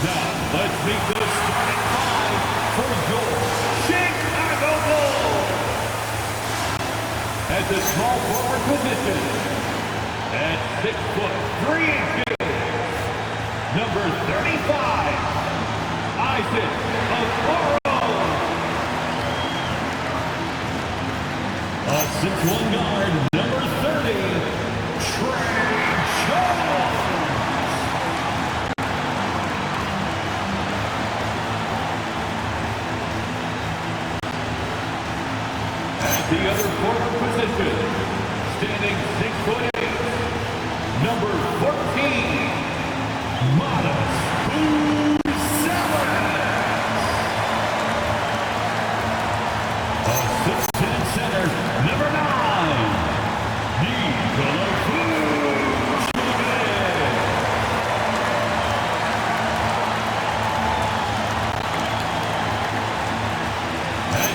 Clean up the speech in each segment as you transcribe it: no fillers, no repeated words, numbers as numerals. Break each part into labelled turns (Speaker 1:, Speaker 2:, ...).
Speaker 1: Now, let's meet the starting five for your Chicago Bulls. At the small forward position, at 6'3", number 35, Isaac Okoro. A 6'1" guard, number 30, Trey Jones. At the other forward position, standing 6'8", number 14, Madden.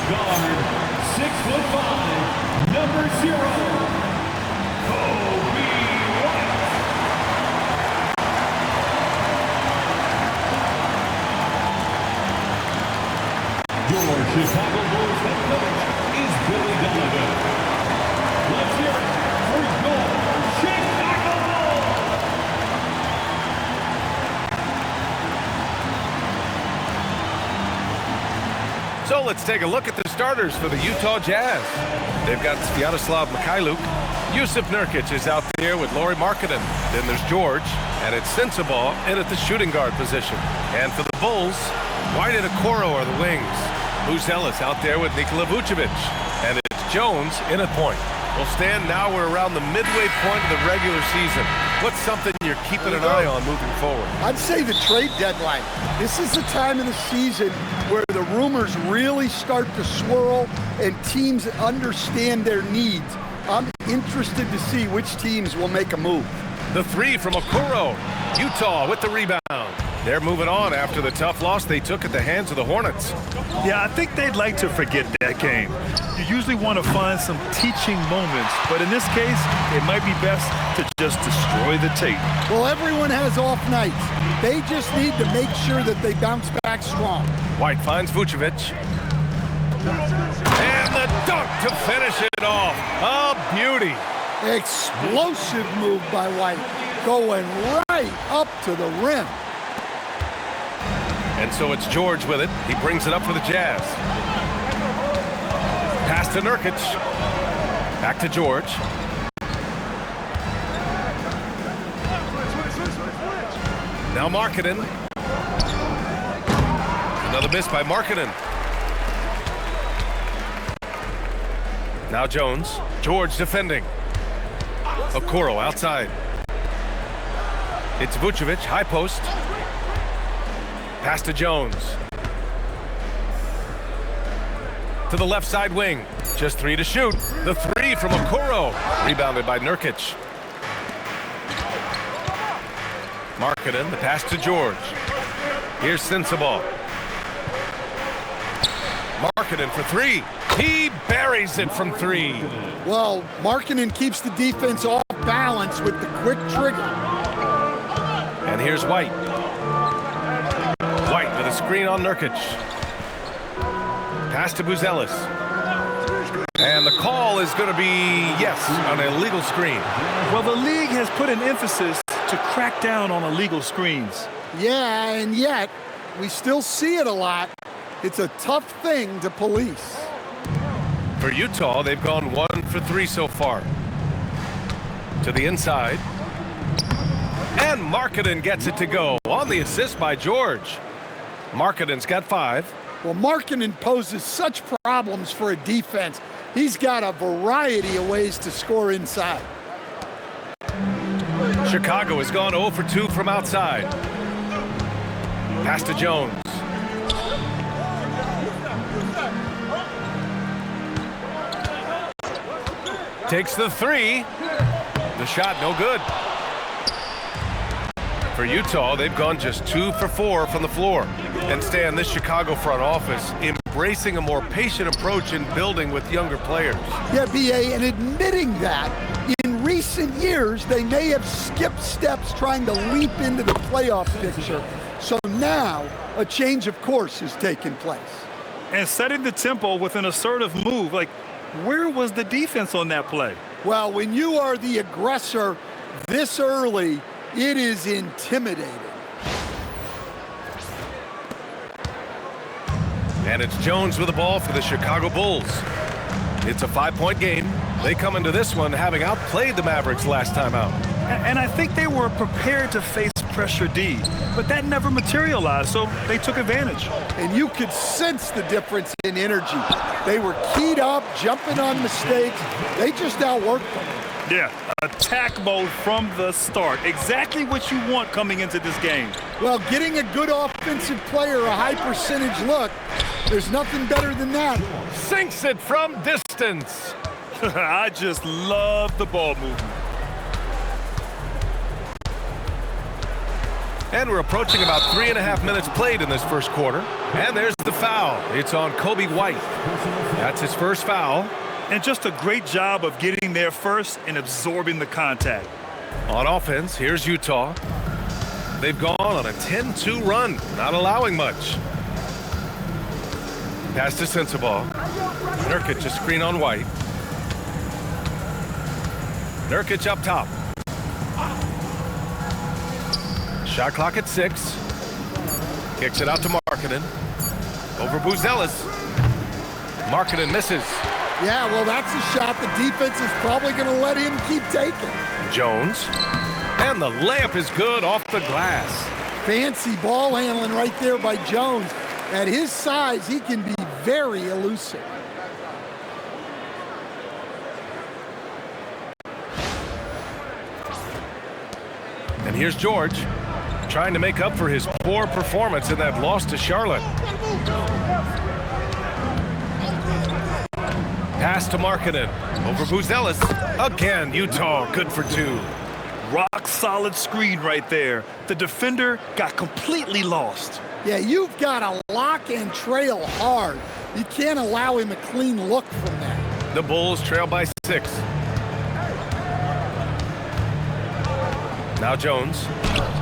Speaker 1: Guard, 6'5", number 0, Kobe White. Your Chicago Bulls head coach is Billy Donovan. Let's hear it for your Chicago Bulls.
Speaker 2: So let's take a look at the starters for the Utah Jazz. They've got Sviatoslav Mikhailuk. Yusuf Nurkic is out there with Lauri Markkanen. Then there's George, and it's Sensabaugh in at the shooting guard position. And for the Bulls, White and Okoro are the wings. Buzelis out there with Nikola Vucevic. And it's Jones in at point. Well, Stan, now we're around the midway point of the regular season. What's something you're keeping an eye on moving forward?
Speaker 3: I'd say the trade deadline. This is the time of the season where the rumors really start to swirl and teams understand their needs. I'm interested to see which teams will make a move.
Speaker 2: The three from Okoro. Utah with the rebound. They're moving on after the tough loss they took at the hands of the Hornets.
Speaker 4: Yeah, I think they'd like to forget that game. You usually want to find some teaching moments, but in this case, it might be best to just destroy the tape.
Speaker 3: Well, everyone has off nights. They just need to make sure that they bounce back strong.
Speaker 2: White finds Vucevic. And the dunk to finish it off. A beauty.
Speaker 3: Explosive move by White, going right up to the rim.
Speaker 2: And so it's George with it. He brings it up for the Jazz. Pass to Nurkic. Back to George. Now Markkanen. Another miss by Markkanen. Now Jones. George defending. Okoro outside. It's Vucevic, high post. Pass to Jones. To the left side wing. Just three to shoot. The three from Okoro. Rebounded by Nurkic. Markkanen, the pass to George. Here's Sensabaugh. Markkanen for three. He buries it from three.
Speaker 3: Well, Markkanen keeps the defense off balance with the quick trigger.
Speaker 2: And here's White. White with a screen on Nurkic. Pass to Buzelis. And the call is going to be, yes, an illegal screen.
Speaker 4: Well, the league has put an emphasis to crack down on illegal screens.
Speaker 3: Yeah, and yet, we still see it a lot. It's a tough thing to police.
Speaker 2: For Utah, they've gone 1 for 3 so far. To the inside. And Markkanen gets it to go on the assist by George. Markkanen's got 5.
Speaker 3: Well, Markkanen poses such problems for a defense. He's got a variety of ways to score inside.
Speaker 2: Chicago has gone 0 for 2 from outside. Pass to Jones. Takes the 3. The shot no good. For Utah, they've gone just 2 for 4 from the floor. And Stan, this Chicago front office embracing a more patient approach in building with younger players.
Speaker 3: Yeah, B.A., and admitting that in recent years, they may have skipped steps trying to leap into the playoff picture. So now a change of course has taken place.
Speaker 4: And setting the tempo with an assertive move. Like, where was the defense on that play?
Speaker 3: Well, when you are the aggressor this early, it is intimidating.
Speaker 2: And it's Jones with the ball for the Chicago Bulls. It's a 5-point game. They come into this one having outplayed the Mavericks last time out.
Speaker 4: And I think they were prepared to face pressure D, but that never materialized, so they took advantage.
Speaker 3: And you could sense the difference in energy. They were keyed up, jumping on mistakes. They just outworked them.
Speaker 4: Yeah, attack mode from the start. Exactly what you want coming into this game.
Speaker 3: Well, getting a good offensive player a high percentage look, there's nothing better than that.
Speaker 2: Sinks it from distance.
Speaker 4: I just love the ball movement.
Speaker 2: And we're approaching about 3.5 minutes played in this first quarter. And there's the foul. It's on Kobe White. That's his first foul.
Speaker 4: And just a great job of getting there first and absorbing the contact.
Speaker 2: On offense, here's Utah. They've gone on a 10-2 run, not allowing much. Pass to Sensabaugh. Nurkic a screen on White. Nurkic up top. Shot clock at 6. Kicks it out to Markkanen. Over Buzelis. Markkanen misses.
Speaker 3: Yeah, well, that's a shot the defense is probably going to let him keep taking.
Speaker 2: Jones. And the layup is good off the glass.
Speaker 3: Fancy ball handling right there by Jones. At his size, he can be very elusive.
Speaker 2: And here's George, trying to make up for his poor performance in that loss to Charlotte. Pass to Markkanen. Over Buzelis. Again, Utah good for 2.
Speaker 4: Rock solid screen right there. The defender got completely lost.
Speaker 3: Yeah, you've got to lock and trail hard. You can't allow him a clean look from that.
Speaker 2: The Bulls trail by 6. Now Jones.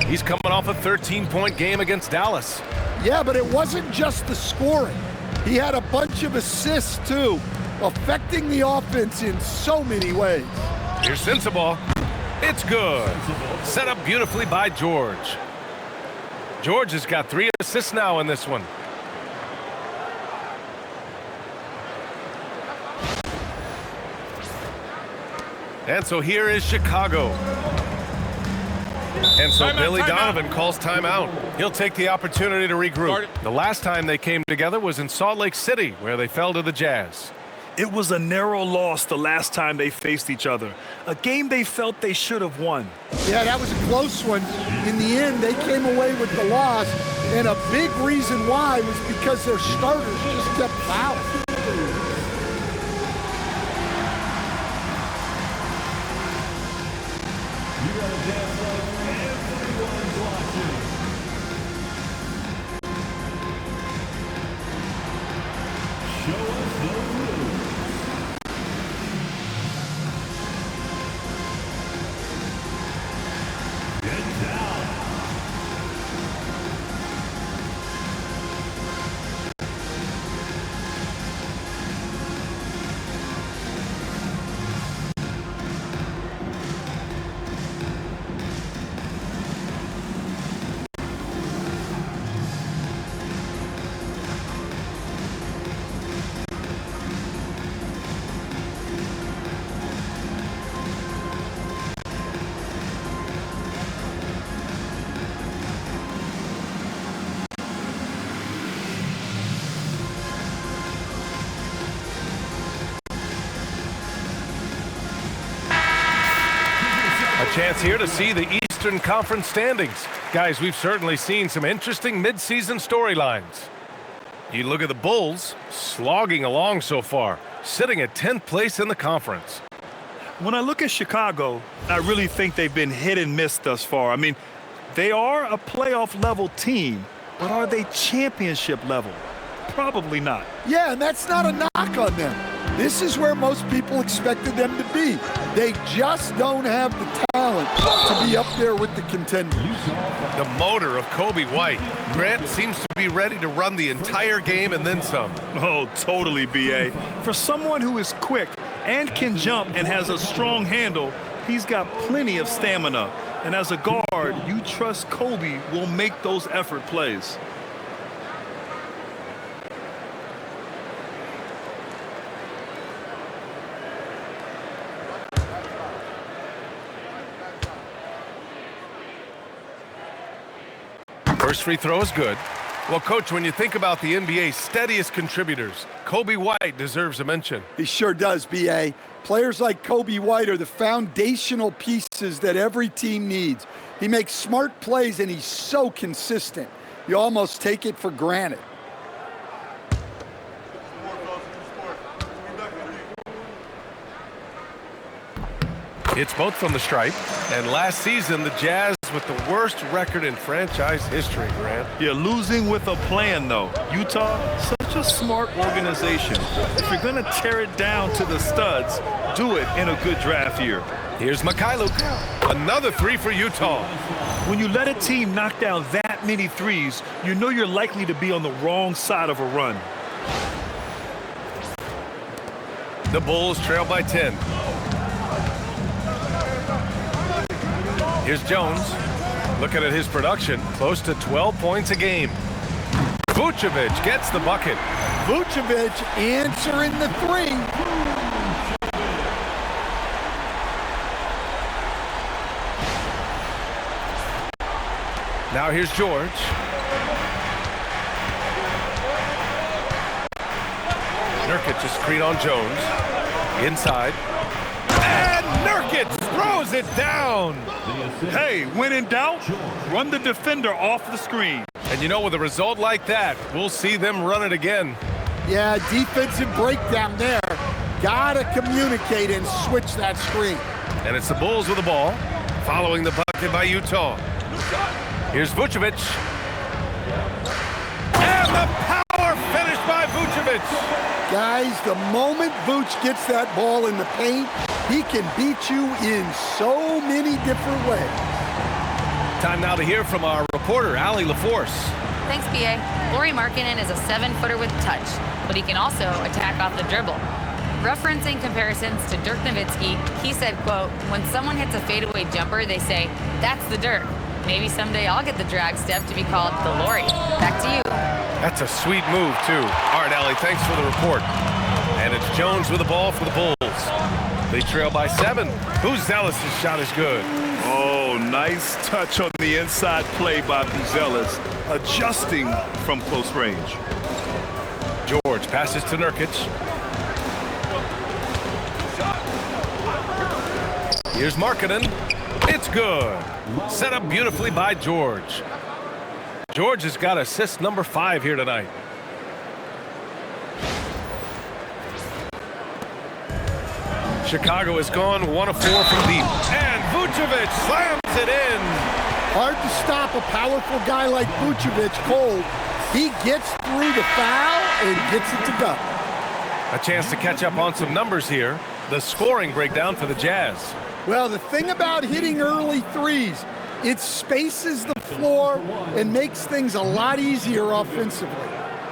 Speaker 2: He's coming off a 13-point game against Dallas.
Speaker 3: Yeah, but it wasn't just the scoring. He had a bunch of assists, too, affecting the offense in so many ways.
Speaker 2: Here's Sensabaugh. It's good. Set up beautifully by George. George has got 3 assists now in this one. And so here is Chicago. And so Billy Donovan calls timeout. He'll take the opportunity to regroup. The last time they came together was in Salt Lake City, where they fell to the Jazz.
Speaker 4: It was a narrow loss the last time they faced each other. A game they felt they should have won.
Speaker 3: Yeah, that was a close one. In the end, they came away with the loss, and a big reason why was because their starters just kept fouling.
Speaker 2: Chance here to see the Eastern Conference standings. Guys, we've certainly seen some interesting midseason storylines. You look at the Bulls slogging along so far, sitting at 10th place in the conference.
Speaker 4: When I look at Chicago, I really think they've been hit and miss thus far. I mean, they are a playoff level team, but are they championship level? Probably not.
Speaker 3: Yeah, and that's not a knock on them. This is where most people expected them to be. They just don't have the talent to be up there with the contenders.
Speaker 2: The motor of Kobe White. Grant seems to be ready to run the entire game and then some.
Speaker 4: Oh, totally, B.A. For someone who is quick and can jump and has a strong handle, he's got plenty of stamina. And as a guard, you trust Kobe will make those effort plays.
Speaker 2: First free throw is good. Well, Coach, when you think about the NBA's steadiest contributors, Kobe White deserves a mention.
Speaker 3: He sure does, B.A. Players like Kobe White are the foundational pieces that every team needs. He makes smart plays, and he's so consistent. You almost take it for granted.
Speaker 2: It's both from the stripe, and last season, the Jazz with the worst record in franchise history, Grant.
Speaker 4: Yeah, losing with a plan, though. Utah, such a smart organization. If you're going to tear it down to the studs, do it in a good draft year.
Speaker 2: Here's Mikhailuk. Another three for Utah.
Speaker 4: When you let a team knock down that many threes, you know you're likely to be on the wrong side of a run.
Speaker 2: The Bulls trail by 10. Here's Jones. Looking at his production, close to 12 points a game. Vucevic gets the bucket.
Speaker 3: Vucevic answering the three.
Speaker 2: Now here's George. Nurkic just screen on Jones. Inside. And Nurkic throws it down.
Speaker 4: Hey, when in doubt, run the defender off the screen.
Speaker 2: And you know, with a result like that, we'll see them run it again.
Speaker 3: Yeah, defensive breakdown there. Gotta communicate and switch that screen.
Speaker 2: And it's the Bulls with the ball, following the bucket by Utah. Here's Vucevic. And the power finish by Vucevic.
Speaker 3: Guys, the moment Vooch gets that ball in the paint, he can beat you in so many different ways.
Speaker 2: Time now to hear from our reporter, Allie LaForce.
Speaker 5: Thanks, B.A. Lauri Markkanen is a 7-footer with touch, but he can also attack off the dribble. Referencing comparisons to Dirk Nowitzki, he said, quote, "When someone hits a fadeaway jumper, they say, 'That's the Dirk.' Maybe someday I'll get the drag step to be called the Lauri." Back to you.
Speaker 2: That's a sweet move, too. All right, Allie, thanks for the report. And it's Jones with the ball for the Bulls. They trail by 7. Buzelis' shot is good.
Speaker 4: Oh, nice touch on the inside play by Buzelis, adjusting from close range.
Speaker 2: George passes to Nurkic. Here's Markkanen. It's good. Set up beautifully by George. George has got assist number 5 here tonight. Chicago has gone 1 of 4 from deep. And Vucevic slams it in.
Speaker 3: Hard to stop a powerful guy like Vucevic cold. He gets through the foul and gets it to go.
Speaker 2: A chance to catch up on some numbers here. The scoring breakdown for the Jazz.
Speaker 3: Well, the thing about hitting early threes, it spaces the floor and makes things a lot easier offensively.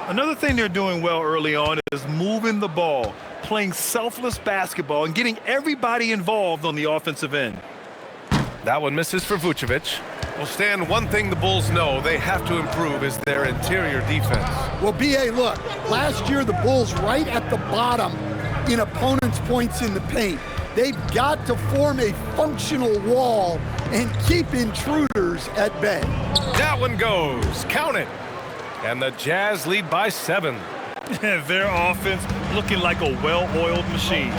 Speaker 4: Another thing they're doing well early on is moving the ball, playing selfless basketball, and getting everybody involved on the offensive end.
Speaker 2: That one misses for Vucevic. Well, Stan, one thing the Bulls know they have to improve is their interior defense.
Speaker 3: Well, B.A., look, last year the Bulls right at the bottom in opponents' points in the paint. They've got to form a functional wall and keep intruders at bay.
Speaker 2: That one goes. Count it. And the Jazz lead by 7.
Speaker 4: Their offense looking like a well-oiled machine.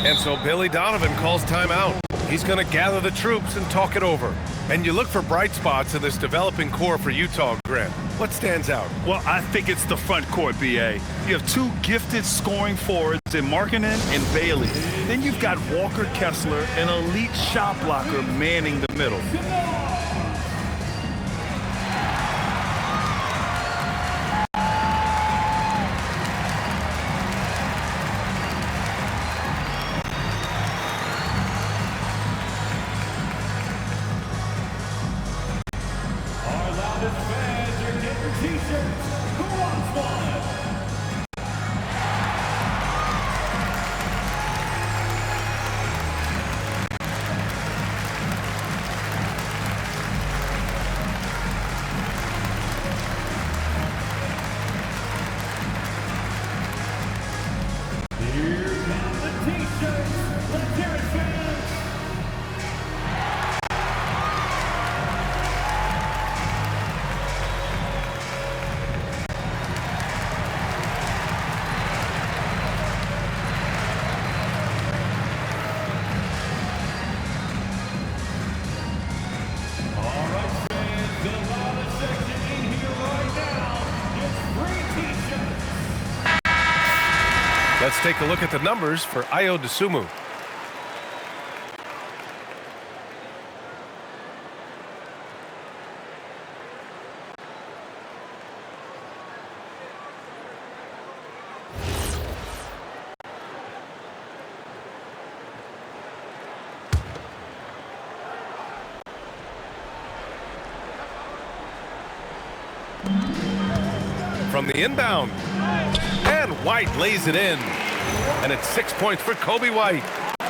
Speaker 2: And so Billy Donovan calls timeout. He's going to gather the troops and talk it over. And you look for bright spots in this developing core for Utah, Grant. What stands out?
Speaker 4: Well, I think it's the front court, B.A. You have 2 gifted scoring forwards in Markkanen and Bailey. Then you've got Walker Kessler, an elite shot blocker, manning the middle.
Speaker 2: take a look at the numbers for Ayo Dosunmu. From the inbound, and White lays it in, and it's 6 points for Kobe White.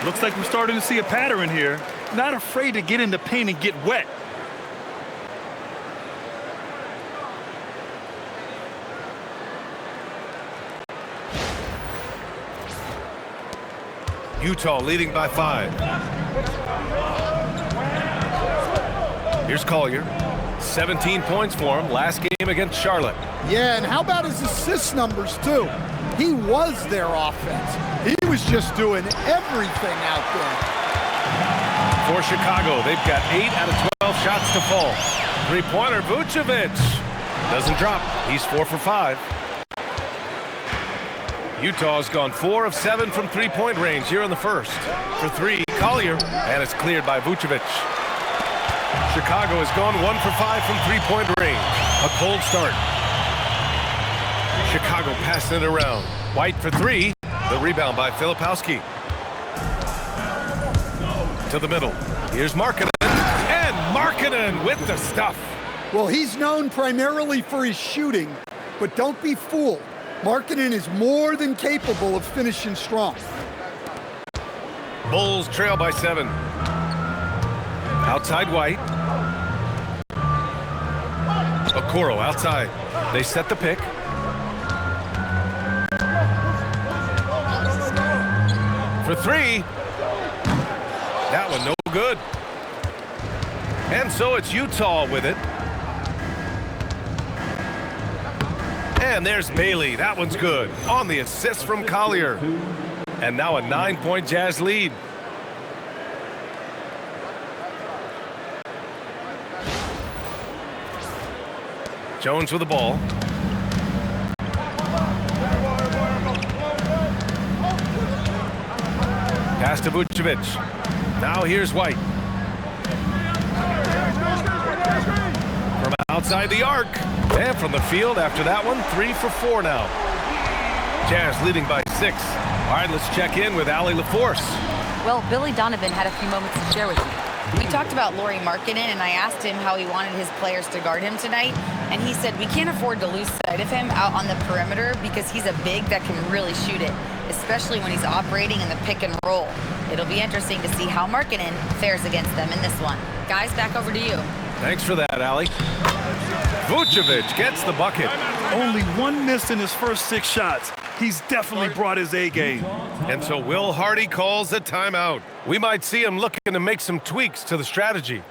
Speaker 4: Looks like we're starting to see a pattern here. Not afraid to get in the paint and get wet.
Speaker 2: Utah leading by 5. Here's Collier. 17 points for him last game against Charlotte.
Speaker 3: Yeah, and how about his assist numbers, too? He was their offense. He was just doing everything out there.
Speaker 2: For Chicago, they've got 8 out of 12 shots to fall. Three-pointer, Vucevic. Doesn't drop. He's 4 for 5. Utah's gone 4 of 7 from three-point range here in the first. For 3, Collier, and it's cleared by Vucevic. Chicago has gone 1 for 5 from three-point range. A cold start. Chicago passing it around. White for 3. The rebound by Filipowski. To the middle. Here's Markkanen. And Markkanen with the stuff.
Speaker 3: Well, he's known primarily for his shooting, but don't be fooled. Markkanen is more than capable of finishing strong.
Speaker 2: Bulls trail by 7. Outside White. Okoro outside. They set the pick. For 3. That one no good. And so it's Utah with it. And there's Bailey. That one's good. On the assist from Collier. And now a 9-point Jazz lead. Jones with the ball. Pass to Vucevic. Now here's White. From outside the arc. And from the field after that one, 3 for 4 now. Jazz leading by 6. All right, let's check in with Allie LaForce.
Speaker 5: Well, Billy Donovan had a few moments to share with you. We talked about Lauri Markkanen, and I asked him how he wanted his players to guard him tonight, and he said we can't afford to lose sight of him out on the perimeter because he's a big that can really shoot it, especially when he's operating in the pick and roll. It'll be interesting to see how Markkanen fares against them in this one. Guys, back over to you.
Speaker 2: Thanks for that, Allie. Vucevic gets the bucket.
Speaker 4: Only 1 miss in his first 6 shots. He's definitely brought his A game.
Speaker 2: And so Will Hardy calls a timeout. We might see him looking to make some tweaks to the strategy.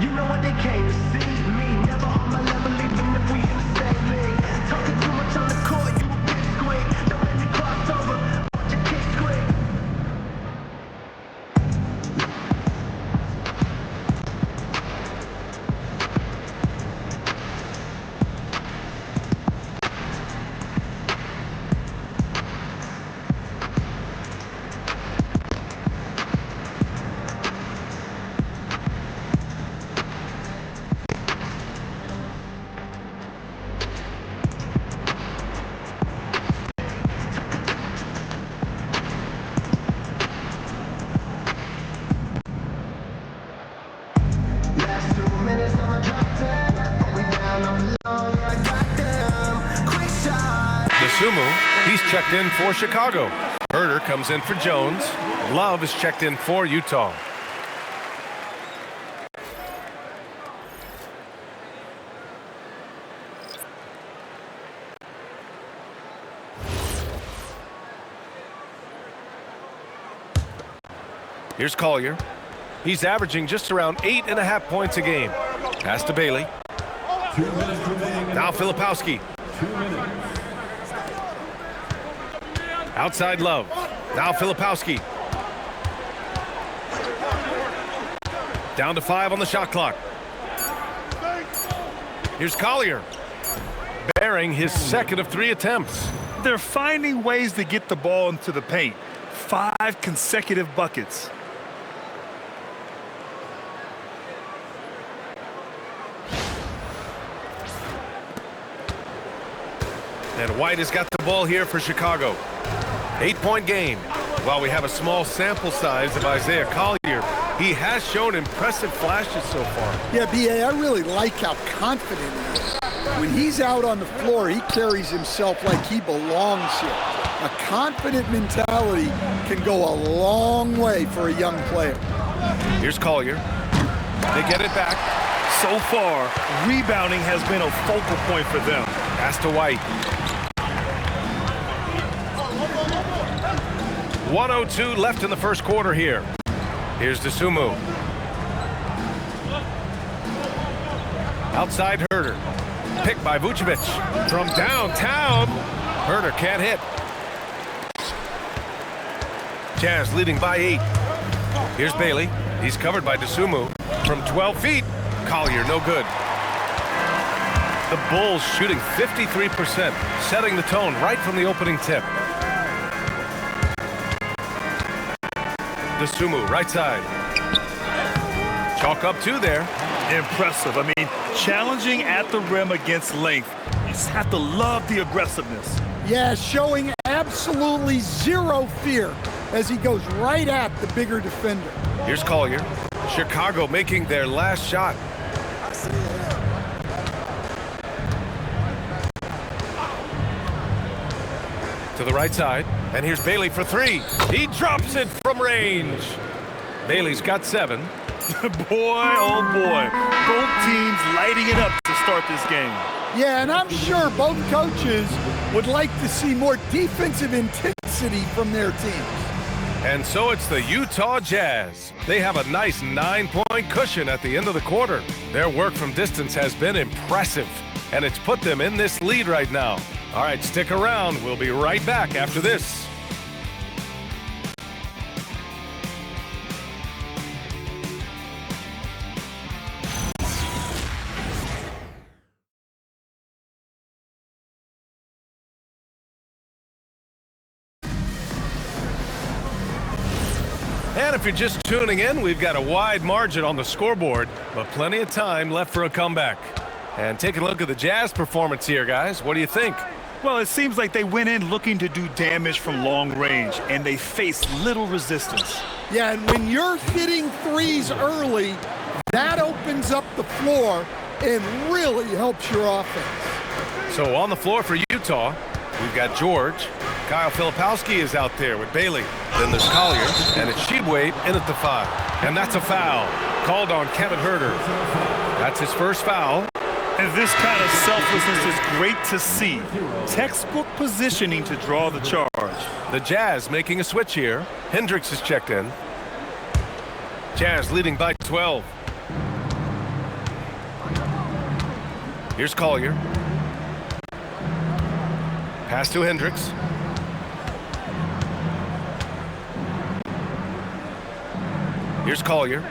Speaker 6: You know what they came to see? Me, never on my level, even if we in the same league. Talking too much on the court, you a big squeak. Don't let me cross over, watch your kick squeak.
Speaker 2: Dosunmu, he's checked in for Chicago. Herder comes in for Jones. Love is checked in for Utah. Here's Collier. He's averaging just around 8.5 points a game. Pass to Bailey.
Speaker 1: 2 minutes remaining.
Speaker 2: Now Filipowski.
Speaker 1: 2 minutes.
Speaker 2: Outside Love. Now Filipowski. Down to 5 on the shot clock. Here's Collier. Bearing his second of 3 attempts.
Speaker 4: They're finding ways to get the ball into the paint. 5 consecutive buckets.
Speaker 2: And White has got the ball here for Chicago. 8-point game. While we have a small sample size of Isaiah Collier, he has shown impressive flashes so far.
Speaker 3: Yeah, B.A., I really like how confident he is. When he's out on the floor, he carries himself like he belongs here. A confident mentality can go a long way for a young player.
Speaker 2: Here's Collier. They get it back.
Speaker 4: So far, rebounding has been a focal point for them.
Speaker 2: Pass to White. 1:02 left in the first quarter here. Here's Dosunmu. Outside Herder. Picked by Vucevic. From downtown. Herder can't hit. Jazz leading by 8. Here's Bailey. He's covered by Dosunmu. From 12 feet. Collier no good. The Bulls shooting 53%, setting the tone right from the opening tip. Dosunmu, right side. Chalk up 2 there.
Speaker 4: Impressive. I mean, challenging at the rim against length. You just have to love the aggressiveness.
Speaker 3: Yeah, showing absolutely zero fear as he goes right at the bigger defender.
Speaker 2: Here's Collier. Chicago making their last shot. To the right side, and here's Bailey for 3. He drops it from range. Bailey's got 7.
Speaker 4: Boy, oh boy. Both teams lighting it up to start this game.
Speaker 3: Yeah, and I'm sure both coaches would like to see more defensive intensity from their teams.
Speaker 2: And so it's the Utah Jazz. They have a nice 9-point cushion at the end of the quarter. Their work from distance has been impressive, and it's put them in this lead right now. All right, stick around. We'll be right back after this. And if you're just tuning in, we've got a wide margin on the scoreboard, but plenty of time left for a comeback. And taking a look at the Jazz performance here, guys. What do you think?
Speaker 4: Well, it seems like they went in looking to do damage from long range, and they faced little resistance.
Speaker 3: Yeah, and when you're hitting threes early, that opens up the floor and really helps your offense.
Speaker 2: So on the floor for Utah, we've got George. Kyle Filipowski is out there with Bailey. Then there's Collier, and it's Sheebwade in at the 5. And that's a foul called on Kevin Herder. That's his first foul.
Speaker 4: And this kind of selflessness is great to see. Textbook positioning to draw the charge.
Speaker 2: The Jazz making a switch here. Hendricks is checked in. Jazz leading by 12. Here's Collier. Pass to Hendricks. Here's Collier.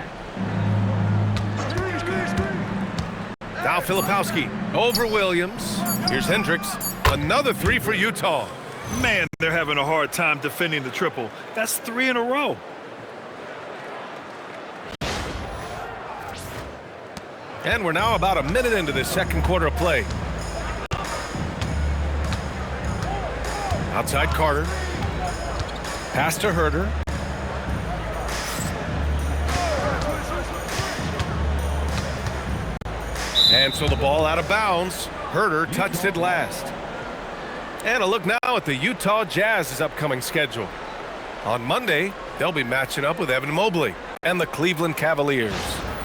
Speaker 2: Now Filipowski over Williams. Here's Hendricks. Another 3 for Utah.
Speaker 4: Man, they're having a hard time defending the triple. That's 3 in a row.
Speaker 2: And we're now about a minute into this second quarter of play. Outside Carter. Pass to Herder. And so the ball out of bounds. Herder touched it last. And a look now at the Utah Jazz's upcoming schedule. On Monday, they'll be matching up with Evan Mobley and the Cleveland Cavaliers.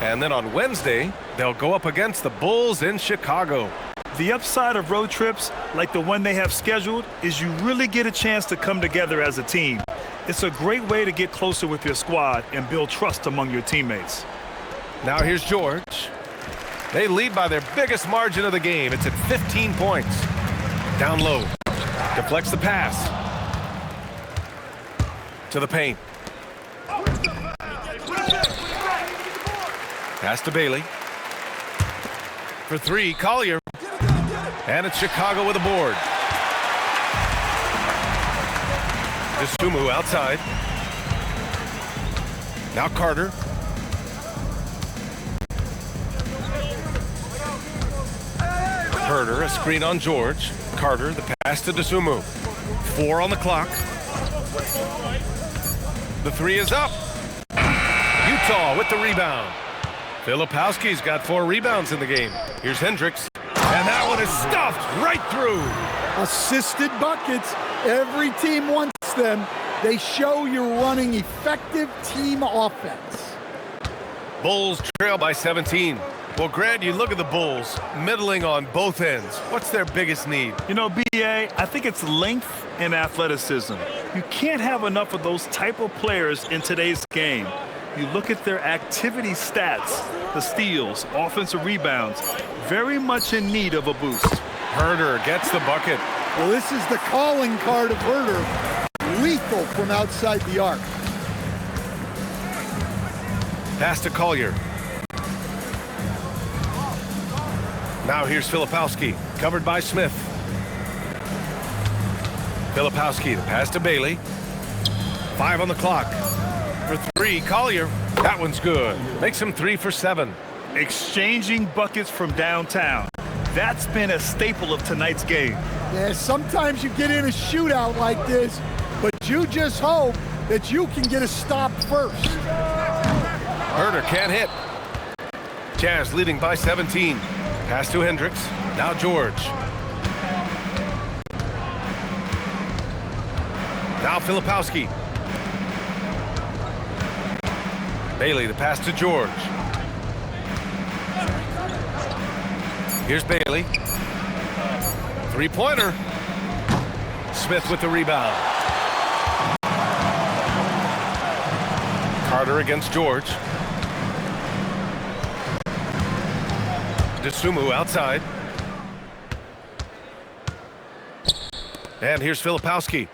Speaker 2: And then on Wednesday, they'll go up against the Bulls in Chicago.
Speaker 4: The upside of road trips, like the one they have scheduled, is you really get a chance to come together as a team. It's a great way to get closer with your squad and build trust among your teammates.
Speaker 2: Now here's George. They lead by their biggest margin of the game. It's at 15 points. Down low. Deflects the pass. To the paint. Pass to Bailey. For three, Collier. And it's Chicago with a board. Sumu outside. Now Carter. Herder, a screen on George. Carter, the pass to Desumu. 4 on the clock. The three is up. Utah with the rebound. Filipowski's got 4 rebounds in the game. Here's Hendricks. And that one is stuffed right through.
Speaker 3: Assisted buckets. Every team wants them. They show you're running effective team offense.
Speaker 2: Bulls trail by 17. Well, Grant, you look at the Bulls, middling on both ends. What's their biggest need?
Speaker 4: You know, B.A., I think it's length and athleticism. You can't have enough of those type of players in today's game. You look at their activity stats, the steals, offensive rebounds, very much in need of a boost.
Speaker 2: Herder gets the bucket.
Speaker 3: Well, this is the calling card of Herder. Lethal from outside the arc.
Speaker 2: Pass to Collier. Now here's Filipowski, covered by Smith. Filipowski, the pass to Bailey. 5 on the clock. For 3, Collier. That one's good. Makes him 3 for 7.
Speaker 4: Exchanging buckets from downtown. That's been a staple of tonight's game.
Speaker 3: Yeah, sometimes you get in a shootout like this, but you just hope that you can get a stop first.
Speaker 2: Herder can't hit. Jazz leading by 17. Pass to Hendricks. Now George. Now Filipowski. Bailey, the pass to George. Here's Bailey. Three-pointer. Smith with the rebound. Carter against George. Desumu outside. And here's Filipowski.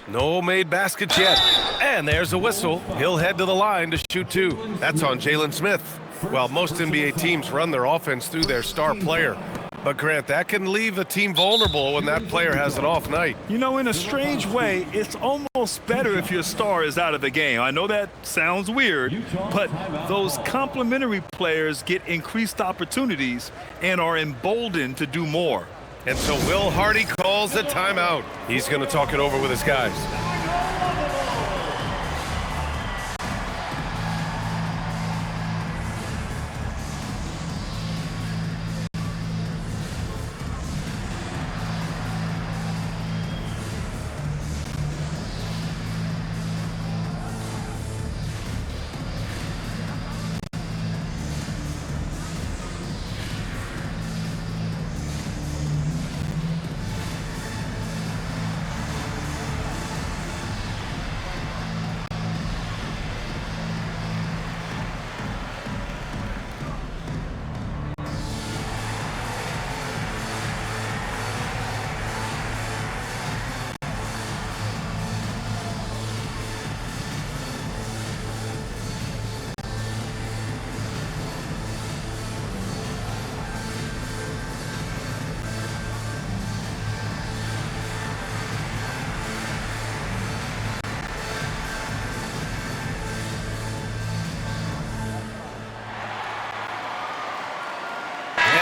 Speaker 2: No made baskets yet. And there's a whistle. He'll head to the line to shoot 2. That's on Jalen Smith. Well, most NBA teams run their offense through their star player. But, Grant, that can leave a team vulnerable when that player has an off night.
Speaker 4: You know, in a strange way, it's almost better if your star is out of the game. I know that sounds weird, but those complementary players get increased opportunities and are emboldened to do more.
Speaker 2: And so Will Hardy calls a timeout. He's going to talk it over with his guys.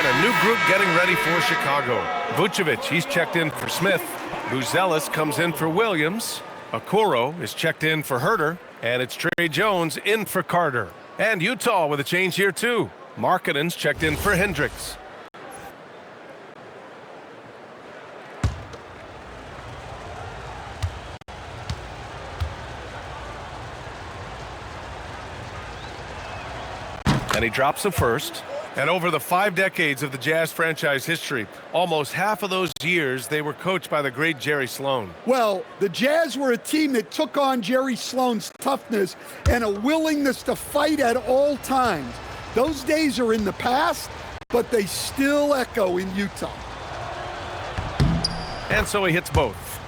Speaker 2: A new group getting ready for Chicago. Vucevic, he's checked in for Smith. Buzelis comes in for Williams. Okoro is checked in for Herder. And it's Trey Jones in for Carter. And Utah with a change here too. Markkanen's checked in for Hendricks. And he drops the first. And over the 5 decades of the Jazz franchise history, almost half of those years, they were coached by the great Jerry Sloan.
Speaker 3: Well, the Jazz were a team that took on Jerry Sloan's toughness and a willingness to fight at all times. Those days are in the past, but they still echo in Utah.
Speaker 2: And so he hits both.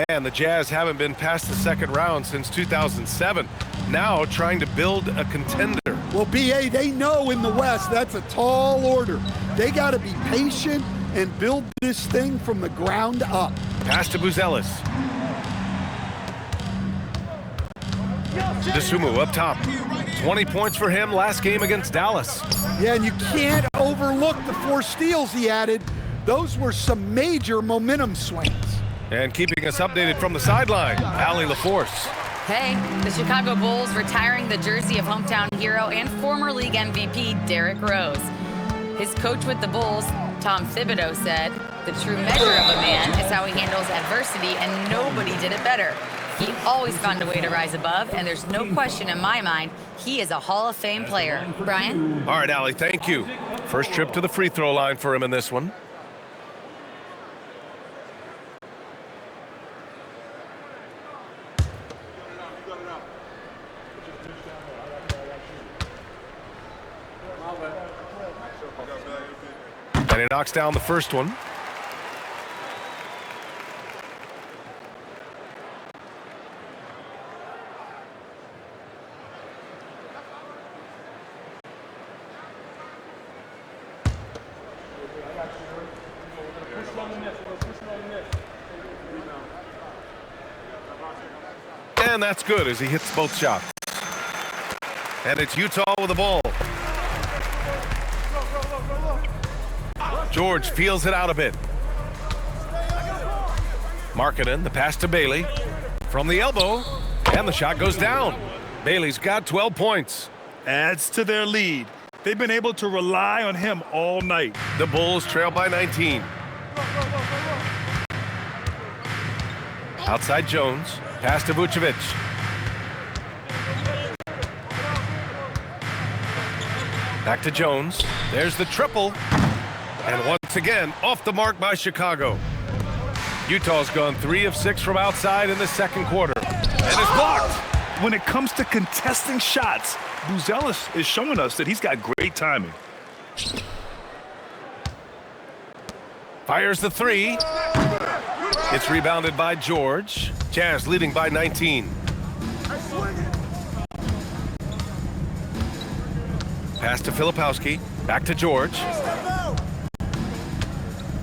Speaker 2: And the Jazz haven't been past the second round since 2007. Now trying to build a contender.
Speaker 3: Well, B.A., they know in the West that's a tall order. They got to be patient and build this thing from the ground up.
Speaker 2: Pass to Buzelis. DeSumo up top. 20 points for him last game against Dallas.
Speaker 3: Yeah, and you can't overlook the 4 steals he added. Those were some major momentum swings.
Speaker 2: And keeping us updated from the sideline, Allie LaForce.
Speaker 5: Hey, the Chicago Bulls retiring the jersey of hometown hero and former league MVP Derrick Rose. His coach with the Bulls, Tom Thibodeau, said, "The true measure of a man is how he handles adversity, and nobody did it better. He always found a way to rise above, and there's no question in my mind he is a Hall of Fame player." Brian?
Speaker 2: All right, Allie, thank you. First trip to the free throw line for him in this one. And he knocks down the first one. And that's good as he hits both shots. And it's Utah with the ball. George feels it out a bit. Markkanen, the pass to Bailey. From the elbow, and the shot goes down. Bailey's got 12 points.
Speaker 4: Adds to their lead. They've been able to rely on him all night.
Speaker 2: The Bulls trail by 19. Outside Jones, pass to Vucevic. Back to Jones. There's the triple. And once again, off the mark by Chicago. Utah's gone 3 of 6 from outside in the second quarter. And it's blocked.
Speaker 4: When it comes to contesting shots, Buzelis is showing us that he's got great timing.
Speaker 2: Fires the 3. It's rebounded by George. Jazz leading by 19. Pass to Filipowski. Back to George.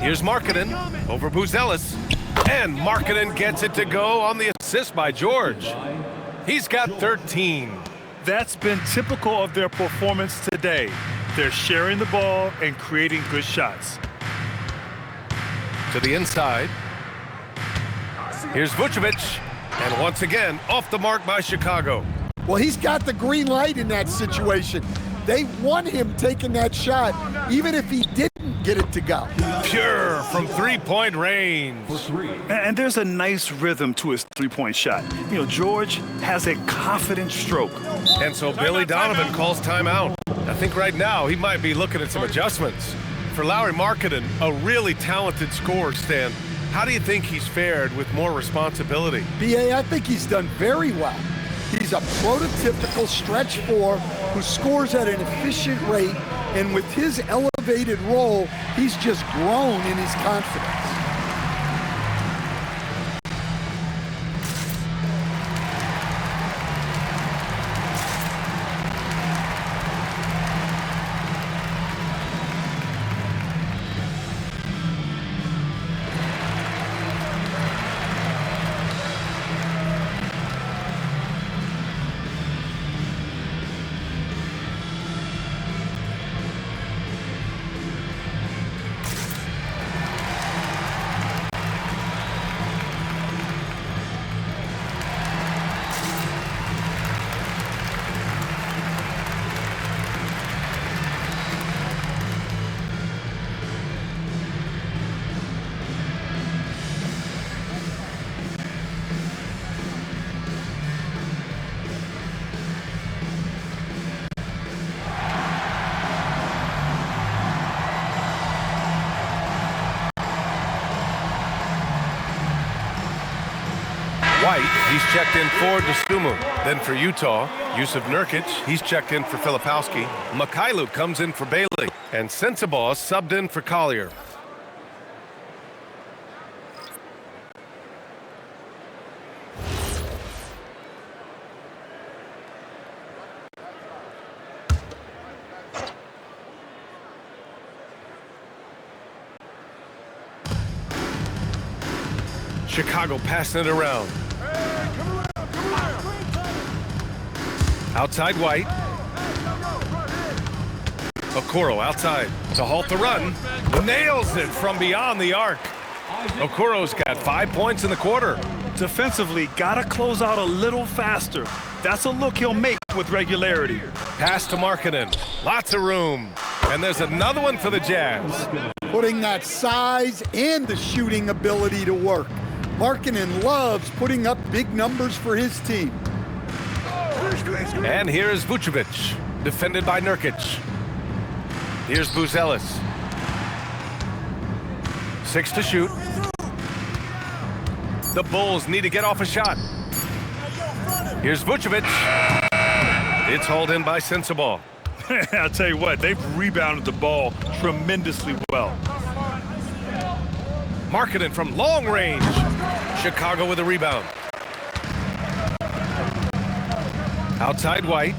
Speaker 2: Here's Markkanen over Buzelis. And Markkanen gets it to go on the assist by George. He's got 13.
Speaker 4: That's been typical of their performance today. They're sharing the ball and creating good shots.
Speaker 2: To the inside. Here's Vucevic. And once again, off the mark by Chicago.
Speaker 3: Well, he's got the green light in that situation. They want him taking that shot, even if he didn't get it to go.
Speaker 2: Pure from three-point range.
Speaker 4: And there's a nice rhythm to his three-point shot. You know, George has a confident stroke.
Speaker 2: And so Billy Donovan calls timeout. I think right now he might be looking at some adjustments. For Lauri Markkanen, a really talented scorer, Stan, how do you think he's fared with more responsibility?
Speaker 3: B.A., I think he's done very well. He's a prototypical stretch 4 who scores at an efficient rate, and with his elevated role, he's just grown in his confidence.
Speaker 2: He's checked in for Dosunmu. Then for Utah, Yusuf Nurkic, he's checked in for Filipowski. Mikhailuk comes in for Bailey. And Sensabaugh subbed in for Collier. Chicago passing it around. Outside White. Okoro outside to halt the run. Nails it from beyond the arc. Okoro's got 5 points in the quarter.
Speaker 4: Defensively, gotta close out a little faster. That's a look he'll make with regularity.
Speaker 2: Pass to Markkanen. Lots of room. And there's another one for the Jazz.
Speaker 3: Putting that size and the shooting ability to work. Markkanen loves putting up big numbers for his team.
Speaker 2: And here's Vucevic, defended by Nurkic. Here's Buzelis. 6 to shoot. The Bulls need to get off a shot. Here's Vucevic. It's hauled in by Sensabaugh.
Speaker 4: I'll tell you what, they've rebounded the ball tremendously well.
Speaker 2: Markkanen from long range. Chicago with a rebound. Outside White.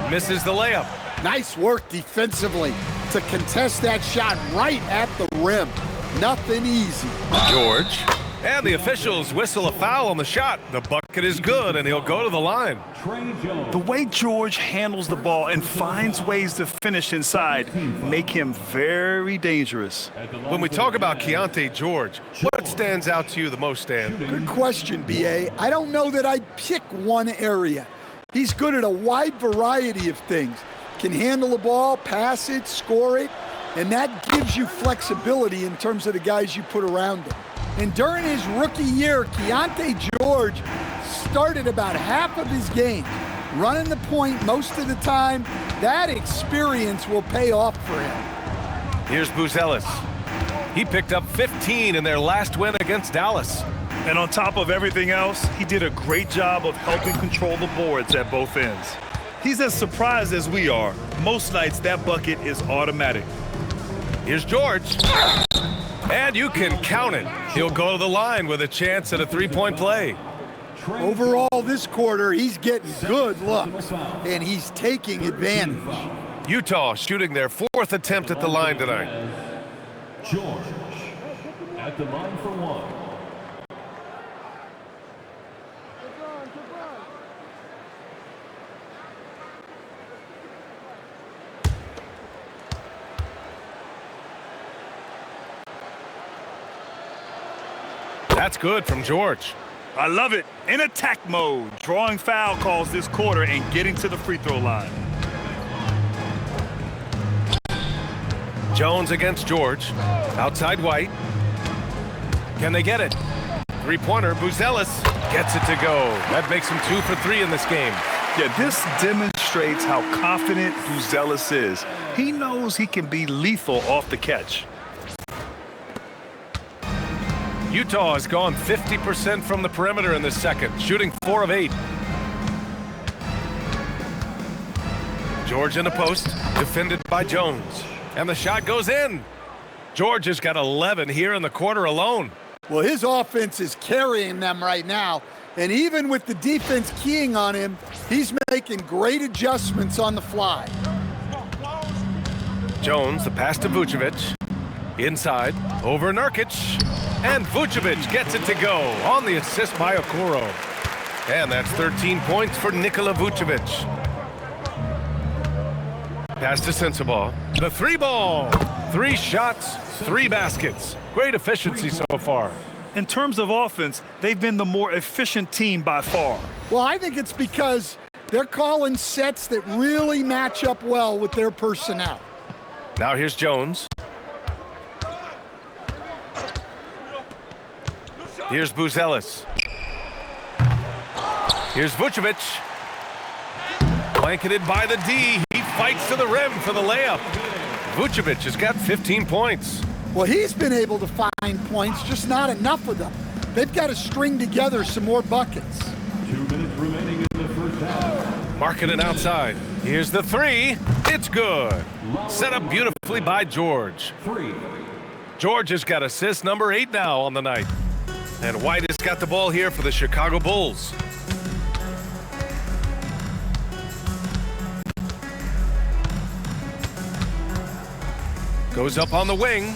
Speaker 2: Misses the layup.
Speaker 3: Nice work defensively to contest that shot right at the rim. Nothing easy.
Speaker 2: George. And the officials whistle a foul on the shot. The bucket is good, and he'll go to the line.
Speaker 4: The way George handles the ball and finds ways to finish inside make him very dangerous.
Speaker 2: When we talk about Keontae George, what stands out to you the most, Stan?
Speaker 3: Good question, B.A. I don't know that I'd pick one area. He's good at a wide variety of things. Can handle the ball, pass it, score it, and that gives you flexibility in terms of the guys you put around him. And during his rookie year, Keontae George started about half of his game, running the point most of the time. That experience will pay off for him.
Speaker 2: Here's Buzelis. He picked up 15 in their last win against Dallas.
Speaker 4: And on top of everything else, he did a great job of helping control the boards at both ends. He's as surprised as we are. Most nights, that bucket is automatic.
Speaker 2: Here's George. And you can count it. He'll go to the line with a chance at a three-point play.
Speaker 3: Overall, this quarter, he's getting good looks, and he's taking advantage.
Speaker 2: Utah shooting their 4th attempt at the line tonight.
Speaker 1: George at the line for one.
Speaker 2: That's good from George.
Speaker 4: I love it. In attack mode, drawing foul calls this quarter and getting to the free throw line.
Speaker 2: Jones against George. Outside White. Can they get it? Three-pointer. Buzelis gets it to go. That makes him 2 for 3 in this game.
Speaker 4: Yeah, this demonstrates how confident Buzelis is. He knows he can be lethal off the catch.
Speaker 2: Utah has gone 50% from the perimeter in this second, shooting 4 of 8. George in the post, defended by Jones. And the shot goes in. George has got 11 here in the quarter alone.
Speaker 3: Well, his offense is carrying them right now. And even with the defense keying on him, he's making great adjustments on the fly.
Speaker 2: Jones, the pass to Vucevic. Inside, over Nurkic. And Vucevic gets it to go on the assist by Okoro. And that's 13 points for Nikola Vucevic. Pass to Sensabaugh. The 3-ball. 3 shots, 3 baskets. Great efficiency so far.
Speaker 4: In terms of offense, they've been the more efficient team by far.
Speaker 3: Well, I think it's because they're calling sets that really match up well with their personnel.
Speaker 2: Now here's Jones. Here's Buzelis. Here's Vucevic. Blanketed by the D. He fights to the rim for the layup. Vucevic has got 15 points.
Speaker 3: Well, he's been able to find points, just not enough of them. They've got to string together some more buckets.
Speaker 1: 2 minutes remaining in the first half.
Speaker 2: Markkanen outside. Here's the three. It's good. Set up beautifully by George.
Speaker 1: 3.
Speaker 2: George has got assist number 8 now on the night. And White has got the ball here for the Chicago Bulls. Goes up on the wing.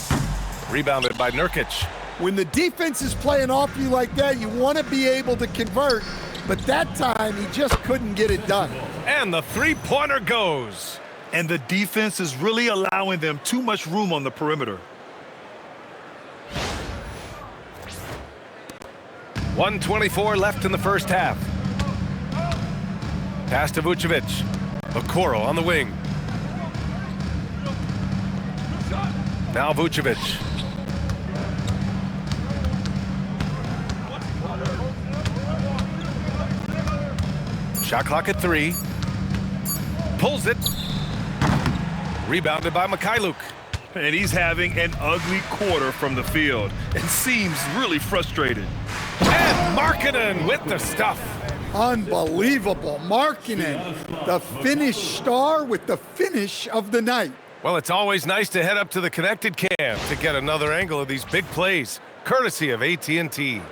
Speaker 2: Rebounded by Nurkic.
Speaker 3: When the defense is playing off you like that, you want to be able to convert, but that time he just couldn't get it done.
Speaker 2: And the three-pointer goes.
Speaker 4: And the defense is really allowing them too much room on the perimeter.
Speaker 2: 1:24 left in the first half. Pass to Vucevic. Okoro on the wing. Now Vucevic. Shot clock at 3. Pulls it. Rebounded by Mykhailiuk.
Speaker 4: And he's having an ugly quarter from the field and seems really frustrated.
Speaker 2: And Markkanen with the stuff.
Speaker 3: Unbelievable. Markkanen, the Finnish star with the finish of the night.
Speaker 2: Well, it's always nice to head up to the connected cam to get another angle of these big plays, courtesy of AT&T.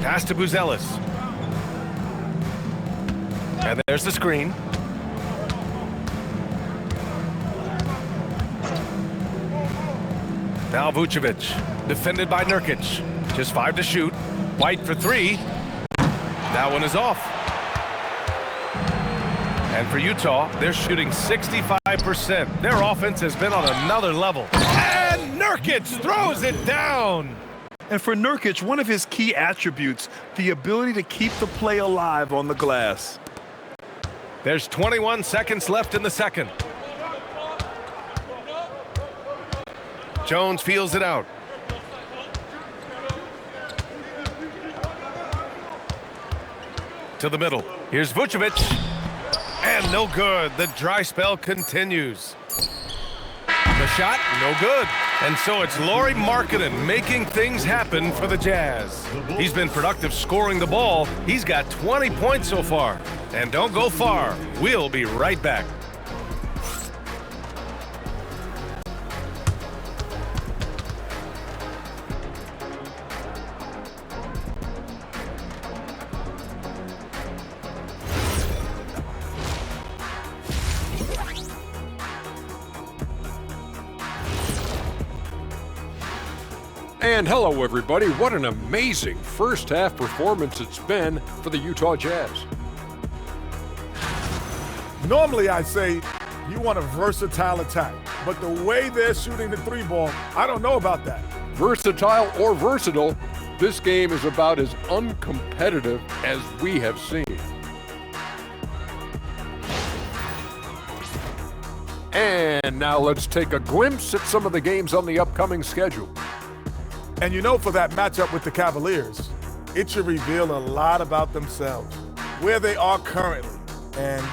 Speaker 2: Pass to Buzelis. And there's the screen. Now Vucevic, defended by Nurkic. Just 5 to shoot. White for 3. That one is off. And for Utah, they're shooting 65%. Their offense has been on another level. And Nurkic throws it down.
Speaker 4: And for Nurkic, one of his key attributes, the ability to keep the play alive on the glass.
Speaker 2: There's 21 seconds left in the second. Jones feels it out. To the middle. Here's Vucevic. And no good. The dry spell continues. The shot, no good. And so it's Lauri Markkanen making things happen for the Jazz. He's been productive scoring the ball. He's got 20 points so far. And don't go far. We'll be right back.
Speaker 7: And hello, everybody. What an amazing first half performance it's been for the Utah Jazz.
Speaker 8: Normally, I'd say you want a versatile attack, but the way they're shooting the 3-ball, I don't know about that.
Speaker 7: Versatile or versatile, this game is about as uncompetitive as we have seen. And now let's take a glimpse at some of the games on the upcoming schedule.
Speaker 8: And you know, for that matchup with the Cavaliers, it should reveal a lot about themselves, where they are currently, and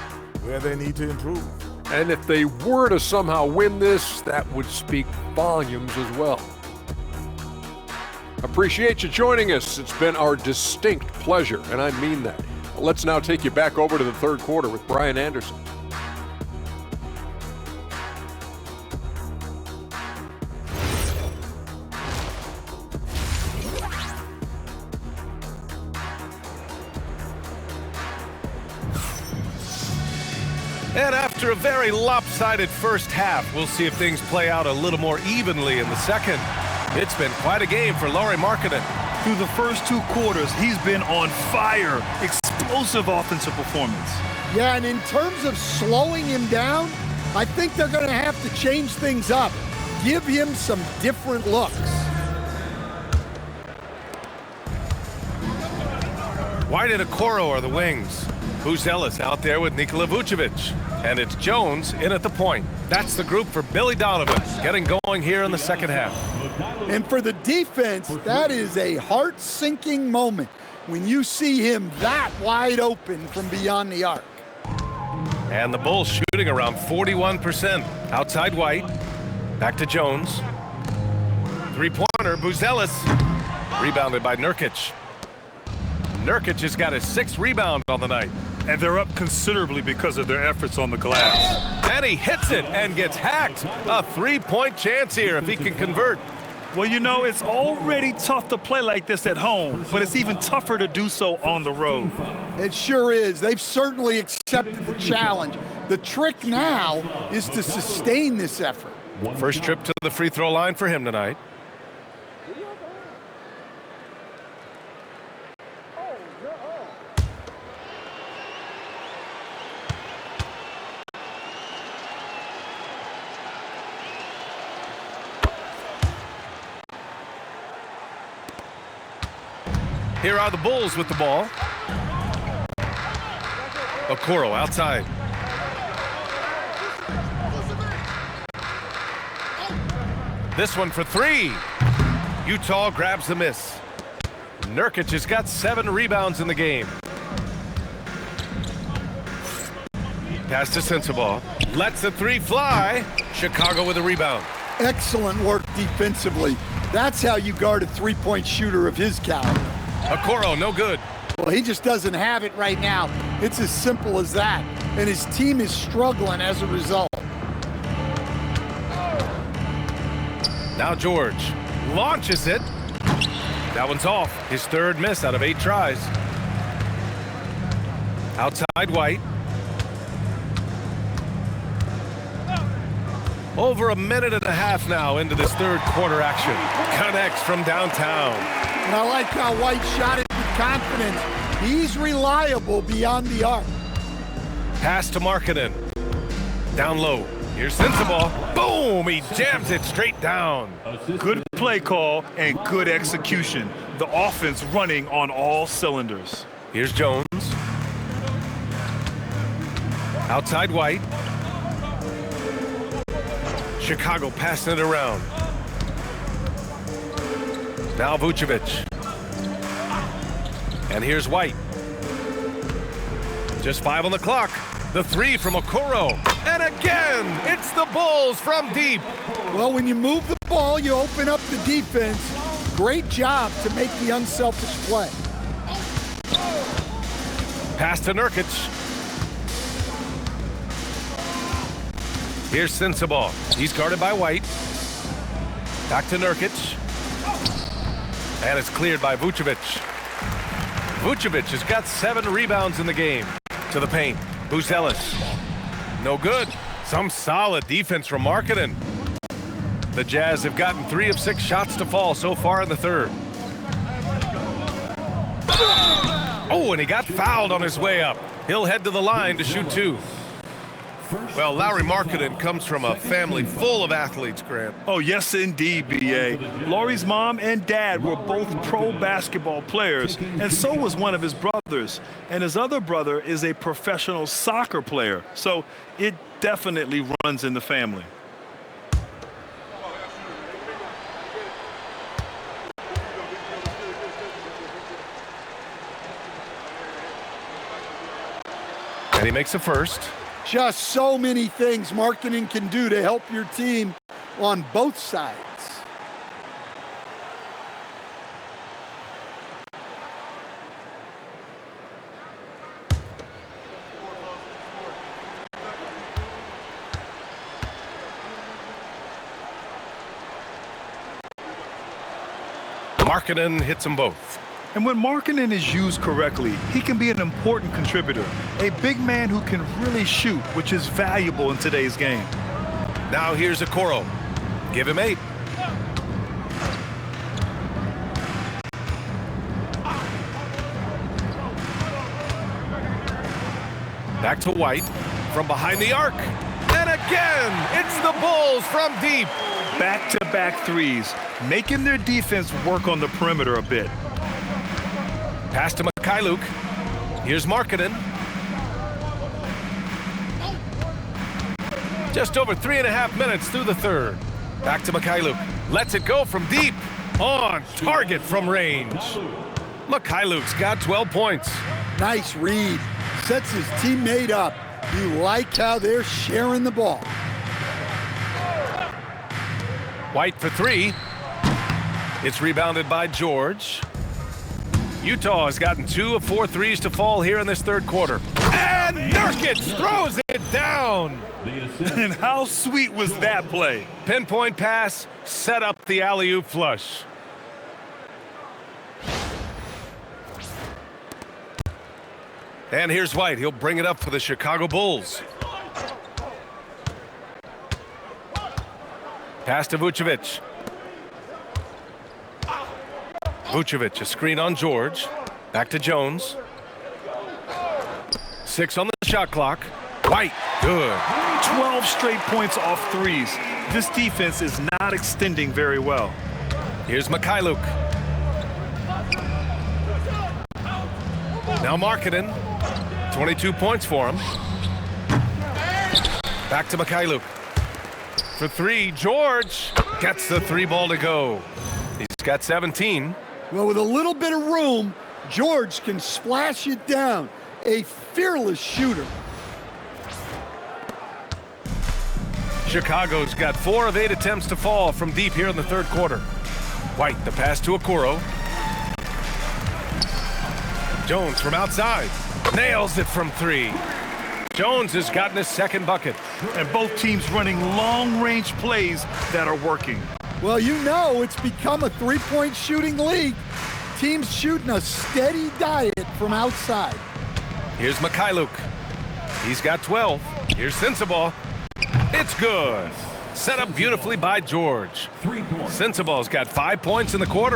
Speaker 8: where they need to improve.
Speaker 7: And if they were to somehow win this, that would speak volumes as well. Appreciate you joining us. It's been our distinct pleasure, and I mean that. Let's now take you back over to the third quarter with Brian Anderson.
Speaker 2: And after a very lopsided first half, we'll see if things play out a little more evenly in the second. It's been quite a game for Lauri Markkanen.
Speaker 4: Through the first 2 quarters, he's been on fire. Explosive offensive performance.
Speaker 3: Yeah, and in terms of slowing him down, I think they're going to have to change things up. Give him some different looks.
Speaker 2: White and Okoro are the wings. Buzelis out there with Nikola Vucevic. And it's Jones in at the point. That's the group for Billy Donovan, getting going here in the second half.
Speaker 3: And for the defense, that is a heart-sinking moment when you see him that wide open from beyond the arc.
Speaker 2: And the Bulls shooting around 41%. Outside White. Back to Jones. Three-pointer, Buzelis. Rebounded by Nurkic. Nurkic has got his 6th rebound on the night.
Speaker 4: And they're up considerably because of their efforts on the glass.
Speaker 2: And he hits it and gets hacked. A 3-point chance here if he can convert.
Speaker 4: Well, you know, it's already tough to play like this at home, but it's even tougher to do so on the road.
Speaker 3: It sure is. They've certainly accepted the challenge. The trick now is to sustain this effort.
Speaker 2: First trip to the free throw line for him tonight. Here are the Bulls with the ball. Okoro outside. This one for 3. Utah grabs the miss. Nurkic has got 7 rebounds in the game. Pass to Sensabaugh. Lets the 3 fly. Chicago with a rebound.
Speaker 3: Excellent work defensively. That's how you guard a three-point shooter of his caliber.
Speaker 2: Okoro, no good.
Speaker 3: Well, he just doesn't have it right now. It's as simple as that. And his team is struggling as a result.
Speaker 2: Now George launches it. That one's off. His 3rd miss out of 8 tries. Outside White. Over a minute and a half now into this 3rd quarter action. Connects from downtown.
Speaker 3: And I like how White shot it with confidence. He's reliable beyond the arc.
Speaker 2: Pass to Markkanen. Down low. Here's Sensabaugh. Boom! He jams it straight down.
Speaker 4: Good play call and good execution. The offense running on all cylinders.
Speaker 2: Here's Jones. Outside White. Chicago passing it around. Now Vucevic. And here's White. Just 5 on the clock. The 3 from Okoro. And again, it's the Bulls from deep.
Speaker 3: Well, when you move the ball, you open up the defense. Great job to make the unselfish play.
Speaker 2: Pass to Nurkic. Here's Sensabaugh. He's guarded by White. Back to Nurkic. And it's cleared by Vucevic. Vucevic has got 7 rebounds in the game. To the paint. Buzelis. No good. Some solid defense from Markkanen. The Jazz have gotten 3 of 6 shots to fall so far in the 3rd. Oh, and he got fouled on his way up. He'll head to the line to shoot 2. Well, Lauri Markkanen comes from a family full of athletes, Grant.
Speaker 4: Oh, yes, indeed, B.A. Lauri's mom and dad were both pro basketball players, and so was one of his brothers. And his other brother is a professional soccer player. So it definitely runs in the family.
Speaker 2: And he makes a first.
Speaker 3: Just so many things Markkanen can do to help your team on both sides.
Speaker 2: Markkanen hits them both.
Speaker 4: And when Markkanen is used correctly, he can be an important contributor, a big man who can really shoot, which is valuable in today's game.
Speaker 2: Now here's Okoro. Give him 8. Back to White from behind the arc. And again, it's the Bulls from deep.
Speaker 4: Back-to-back threes, making their defense work on the perimeter a bit.
Speaker 2: Pass to Mikhailuk. Here's Markkanen. Just over 3.5 minutes through the 3rd. Back to Mikhailuk. Lets it go from deep. On target from range. Mikhailuk's got 12 points.
Speaker 3: Nice read. Sets his teammate up. You like how they're sharing the ball.
Speaker 2: White for three. It's rebounded by George. Utah has gotten 2 of 4 threes to fall here in this third quarter. And Nurkic throws it down.
Speaker 4: And how sweet was that play?
Speaker 2: Pinpoint pass, set up the alley-oop flush. And here's White. He'll bring it up for the Chicago Bulls. Pass to Vucevic. Vucevic, a screen on George. Back to Jones. 6 on the shot clock. White, good.
Speaker 4: 12 straight points off threes. This defense is not extending very well.
Speaker 2: Here's Mikhailuk. Now Markkanen. 22 points for him. Back to Mikhailuk. For three, George gets the 3 ball to go. He's got 17.
Speaker 3: Well, with a little bit of room, George can splash it down. A fearless shooter.
Speaker 2: Chicago's got 4 of 8 attempts to fall from deep here in the third quarter. White, the pass to Okoro. Jones from outside. Nails it from 3. Jones has gotten his second bucket.
Speaker 4: And both teams running long-range plays that are working.
Speaker 3: Well, you know it's become a three-point shooting league. Teams shooting a steady diet from outside.
Speaker 2: Here's Mikhailuk. He's got 12. Here's Sensabaugh. It's good. Set up beautifully by George. Sensabaugh's got 5 points in the quarter.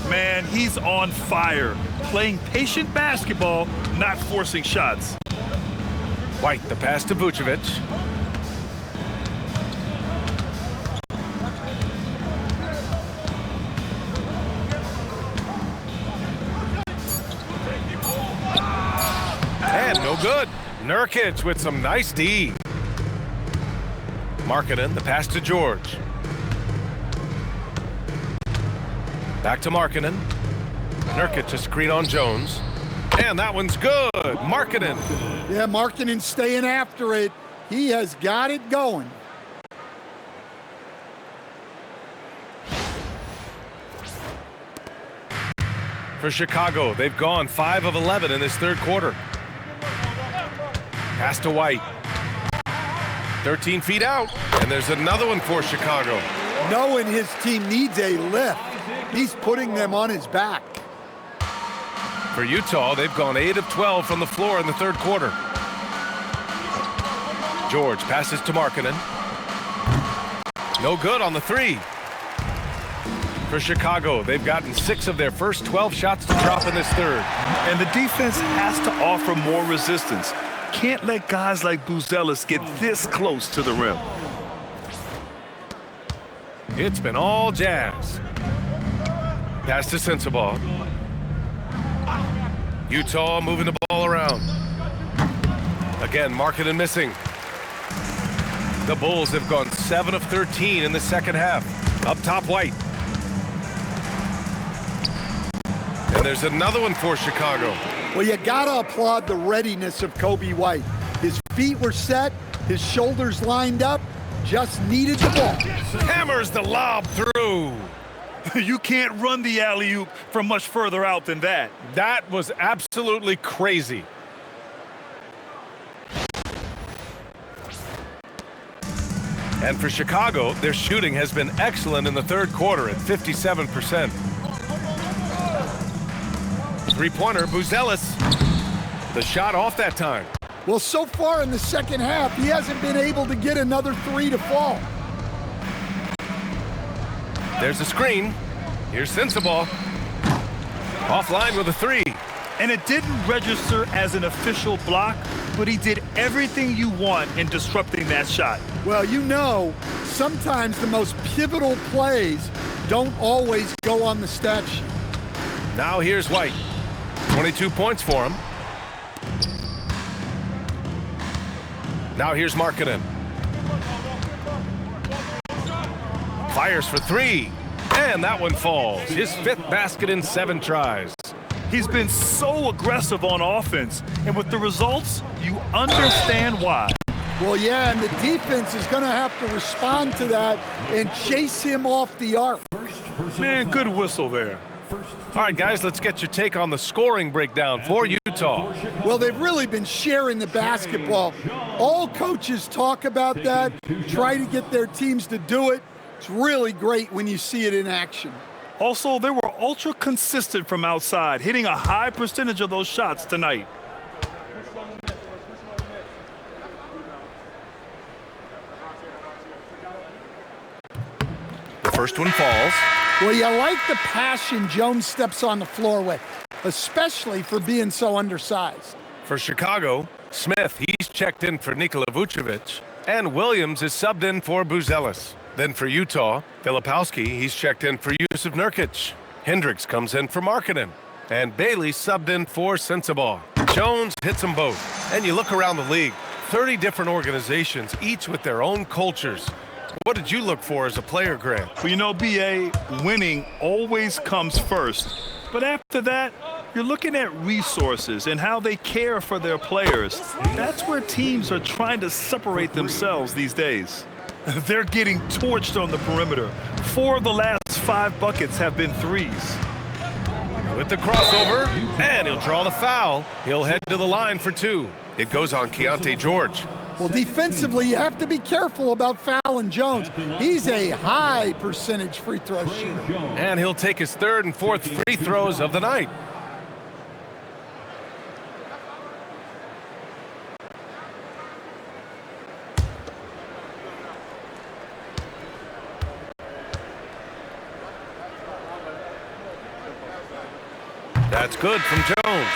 Speaker 4: Man, he's on fire. Playing patient basketball, not forcing shots.
Speaker 2: White, the pass to Vucevic. And no good. Nurkic with some nice D. Markkanen, the pass to George. Back to Markkanen. Nurkic, a screen on Jones. And that one's good. Markkanen.
Speaker 3: Yeah, Markkanen staying after it. He has got it going.
Speaker 2: For Chicago, they've gone 5 of 11 in this third quarter. Pass to White. 13 feet out. And there's another one for Chicago.
Speaker 3: Knowing his team needs a lift, he's putting them on his back.
Speaker 2: For Utah, they've gone 8 of 12 from the floor in the third quarter. George passes to Markkanen. No good on the 3. For Chicago, they've gotten 6 of their first 12 shots to drop in this third.
Speaker 4: And the defense has to offer more resistance. Can't let guys like Buzelis get this close to the rim.
Speaker 2: It's been all Jazz. Pass to Sensabaugh. Utah moving the ball around. Again, Markkanen missing. The Bulls have gone 7 of 13 in the second half. Up top, White. And there's another one for Chicago.
Speaker 3: Well, you gotta applaud the readiness of Kobe White. His feet were set, his shoulders lined up, just needed the ball.
Speaker 2: Hammers the lob through.
Speaker 4: You can't run the alley-oop from much further out than that.
Speaker 2: That was absolutely crazy. And for Chicago, their shooting has been excellent in the third quarter at 57%. Three-pointer, Buzelis. The shot off that time.
Speaker 3: Well, so far in the second half, he hasn't been able to get another 3 to fall.
Speaker 2: There's a screen. Here's Sensabaugh. Offline with a 3.
Speaker 4: And it didn't register as an official block, but he did everything you want in disrupting that shot.
Speaker 3: Well, you know, sometimes the most pivotal plays don't always go on the stat sheet.
Speaker 2: Now here's White. 22 points for him. Now here's Markkanen. Fires for 3. And that one falls. His 5th basket in 7 tries.
Speaker 4: He's been so aggressive on offense, and with the results, you understand why.
Speaker 3: Well, yeah, and the defense is going to have to respond to that and chase him off the arc.
Speaker 4: Man, good whistle there.
Speaker 2: All right, guys, let's get your take on the scoring breakdown for Utah.
Speaker 3: Well, they've really been sharing the basketball. All coaches talk about that, try to get their teams to do it. It's really great when you see it in action.
Speaker 4: Also, they were ultra consistent from outside, hitting a high percentage of those shots tonight.
Speaker 2: The first one falls.
Speaker 3: Well, you like the passion Jones steps on the floor with, especially for being so undersized.
Speaker 2: For Chicago, Smith, he's checked in for Nikola Vucevic, and Williams is subbed in for Buzelis. Then for Utah, Filipowski, he's checked in for Yusuf Nurkic. Hendricks comes in for Markkanen, and Bailey subbed in for Sensabaugh. Jones hits them both. And you look around the league, 30 different organizations, each with their own cultures. What did you look for as a player, Grant?
Speaker 4: Well, you know, BA, winning always comes first. But after that, you're looking at resources and how they care for their players. That's where teams are trying to separate themselves these days. They're getting torched on the perimeter. 4 of the last 5 buckets have been threes.
Speaker 2: With the crossover, and he'll draw the foul. He'll head to the line for 2. It goes on Keontae George.
Speaker 3: Well, defensively, you have to be careful about fouling Jones. He's a high percentage free throw shooter.
Speaker 2: And he'll take his 3rd and 4th free throws of the night. That's good from Jones.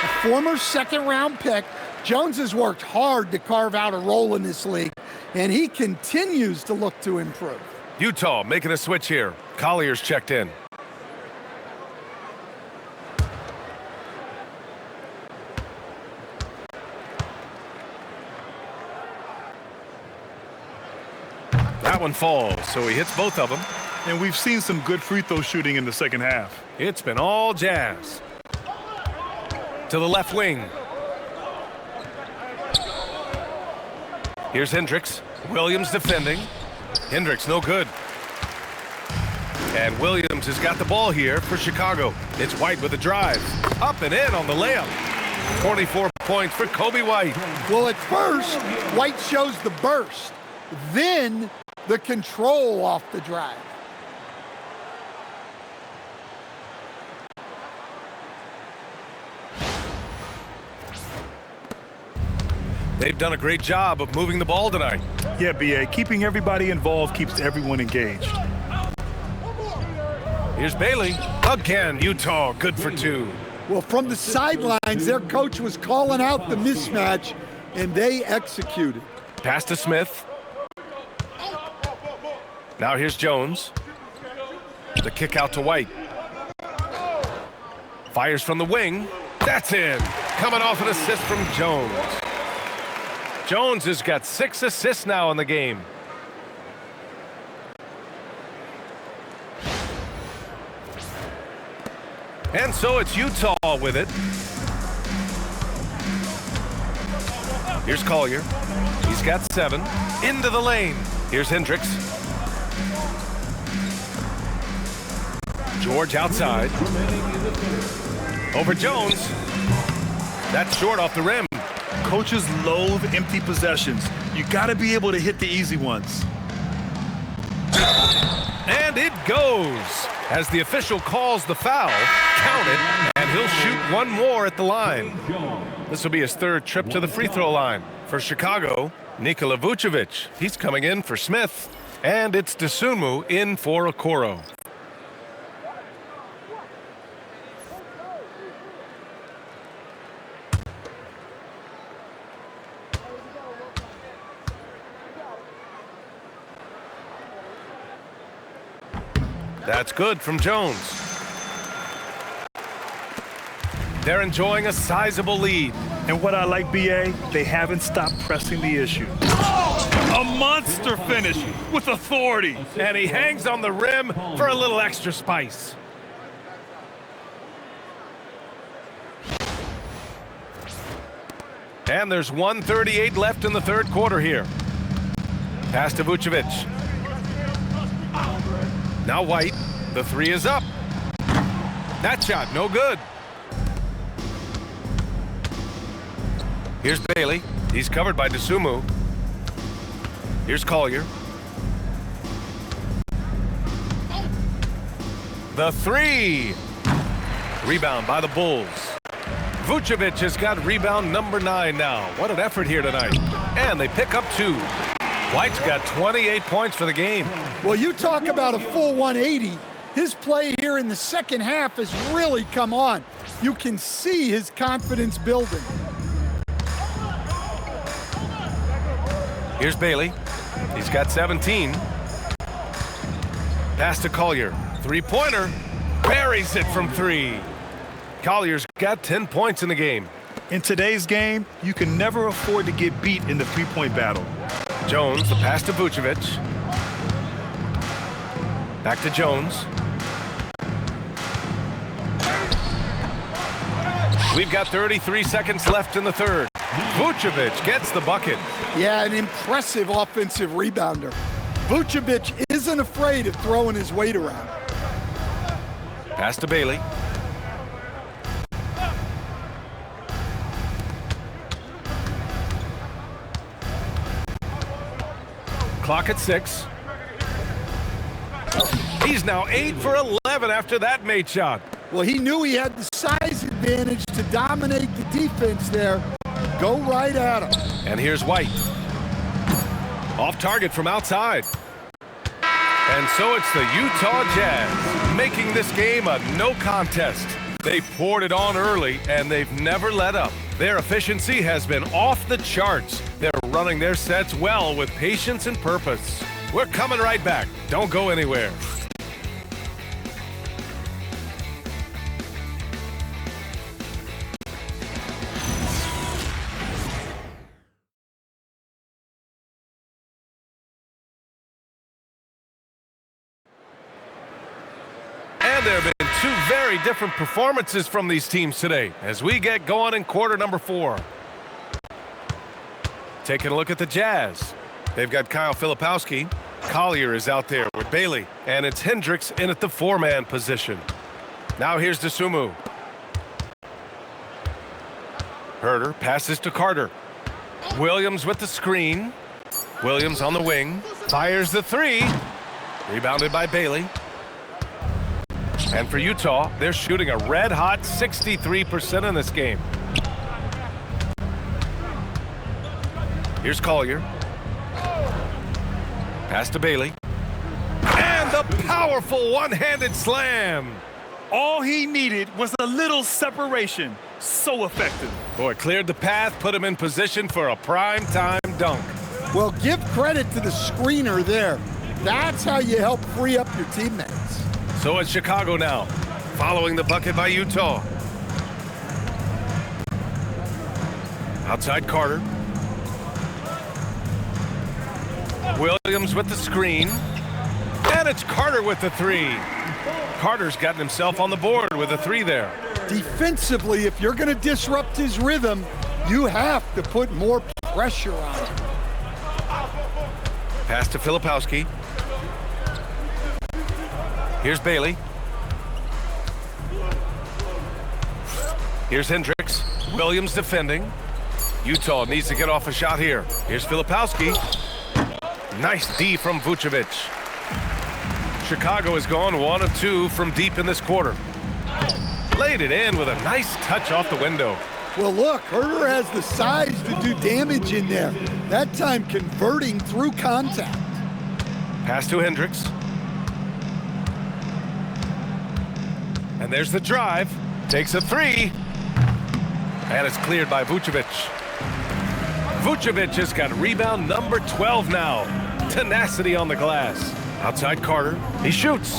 Speaker 3: A former second-round pick, Jones has worked hard to carve out a role in this league, and he continues to look to improve.
Speaker 2: Utah making a switch here. Collier's checked in. That one falls, so he hits both of them.
Speaker 4: And we've seen some good free throw shooting in the second half.
Speaker 2: It's been all Jazz. To the left wing. Here's Hendricks. Williams defending. Hendricks no good. And Williams has got the ball here for Chicago. It's White with a drive. Up and in on the layup. 24 points for Kobe White.
Speaker 3: Well, at first, White shows the burst, then the control off the drive.
Speaker 2: They've done a great job of moving the ball tonight.
Speaker 4: Yeah, BA, keeping everybody involved keeps everyone engaged.
Speaker 2: Here's Bailey. Again, Utah, good for 2.
Speaker 3: Well, from the sidelines, their coach was calling out the mismatch, and they executed.
Speaker 2: Pass to Smith. Now here's Jones. The kick out to White. Fires from the wing. That's in. Coming off an assist from Jones. Jones has got 6 assists now in the game. And so it's Utah with it. Here's Collier. He's got 7. Into the lane. Here's Hendricks. George outside. Over Jones. That's short off the rim.
Speaker 4: Coaches loathe empty possessions. You got to be able to hit the easy ones.
Speaker 2: And it goes. As the official calls the foul, count it, and he'll shoot one more at the line. This will be his 3rd trip to the free throw line. For Chicago, Nikola Vucevic. He's coming in for Smith. And it's Dosunmu in for Okoro. That's good from Jones. They're enjoying a sizable lead.
Speaker 4: And what I like, BA, they haven't stopped pressing the issue. A monster finish with authority.
Speaker 2: And he hangs on the rim for a little extra spice. And there's 1:38 left in the third quarter here. Pass to Vucevic. Now White. The three is up. That shot, no good. Here's Bailey. He's covered by Dosunmu. Here's Collier. The three. Rebound by the Bulls. Vucevic has got rebound number 9 now. What an effort here tonight. And they pick up 2. White's got 28 points for the game.
Speaker 3: Well, you talk about a full 180. His play here in the second half has really come on. You can see his confidence building.
Speaker 2: Here's Bailey. He's got 17. Pass to Collier. Three-pointer. Buries it from 3. Collier's got 10 points in the game.
Speaker 4: In today's game, you can never afford to get beat in the three-point battle.
Speaker 2: Jones, the pass to Vucevic. Back to Jones. We've got 33 seconds left in the third. Vucevic gets the bucket.
Speaker 3: Yeah, an impressive offensive rebounder. Vucevic isn't afraid of throwing his weight around.
Speaker 2: Pass to Bailey. Clock at 6. He's now 8 for 11 after that made shot.
Speaker 3: Well, he knew he had the size advantage to dominate the defense there. Go right at him.
Speaker 2: And here's White. Off target from outside. And so it's the Utah Jazz making this game a no contest. They poured it on early, and they've never let up. Their efficiency has been off the charts. They're running their sets well with patience and purpose. We're coming right back. Don't go anywhere. And there have been 2 very different performances from these teams today as we get going in quarter number 4. Taking a look at the Jazz. They've got Kyle Filipowski. Collier is out there with Bailey. And it's Hendricks in at the 4-man position. Now here's Dosunmu. Herter passes to Carter. Williams with the screen. Williams on the wing. Fires the 3. Rebounded by Bailey. And for Utah, they're shooting a red-hot 63% in this game. Here's Collier. Pass to Bailey. And the powerful one-handed slam.
Speaker 4: All he needed was a little separation. So effective.
Speaker 2: Boy, cleared the path, put him in position for a prime-time dunk.
Speaker 3: Well, give credit to the screener there. That's how you help free up your teammates.
Speaker 2: So it's Chicago now, following the bucket by Utah. Outside Carter. Williams with the screen. And it's Carter with the 3. Carter's gotten himself on the board with a 3 there.
Speaker 3: Defensively, if you're going to disrupt his rhythm, you have to put more pressure on him.
Speaker 2: Pass to Filipowski. Here's Bailey. Here's Hendricks. Williams defending. Utah needs to get off a shot here. Here's Filipowski. Nice D from Vucevic. Chicago has gone 1 of 2 from deep in this quarter. Laid it in with a nice touch off the window.
Speaker 3: Well, look, Herter has the size to do damage in there. That time converting through contact.
Speaker 2: Pass to Hendricks. And there's the drive. Takes a 3. And it's cleared by Vucevic. Vucevic has got rebound number 12 now. Tenacity on the glass. Outside Carter. He shoots.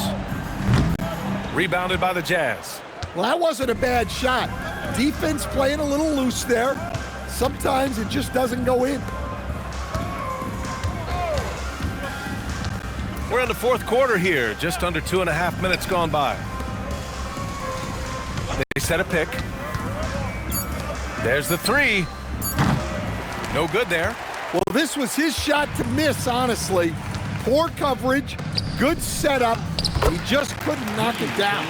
Speaker 2: Rebounded by the Jazz.
Speaker 3: Well, that wasn't a bad shot. Defense playing a little loose there. Sometimes it just doesn't go in.
Speaker 2: We're in the fourth quarter here. Just under 2.5 minutes gone by. They set a pick. There's the 3. No good there.
Speaker 3: Well, this was his shot to miss, honestly. Poor coverage, good setup. He just couldn't knock it down.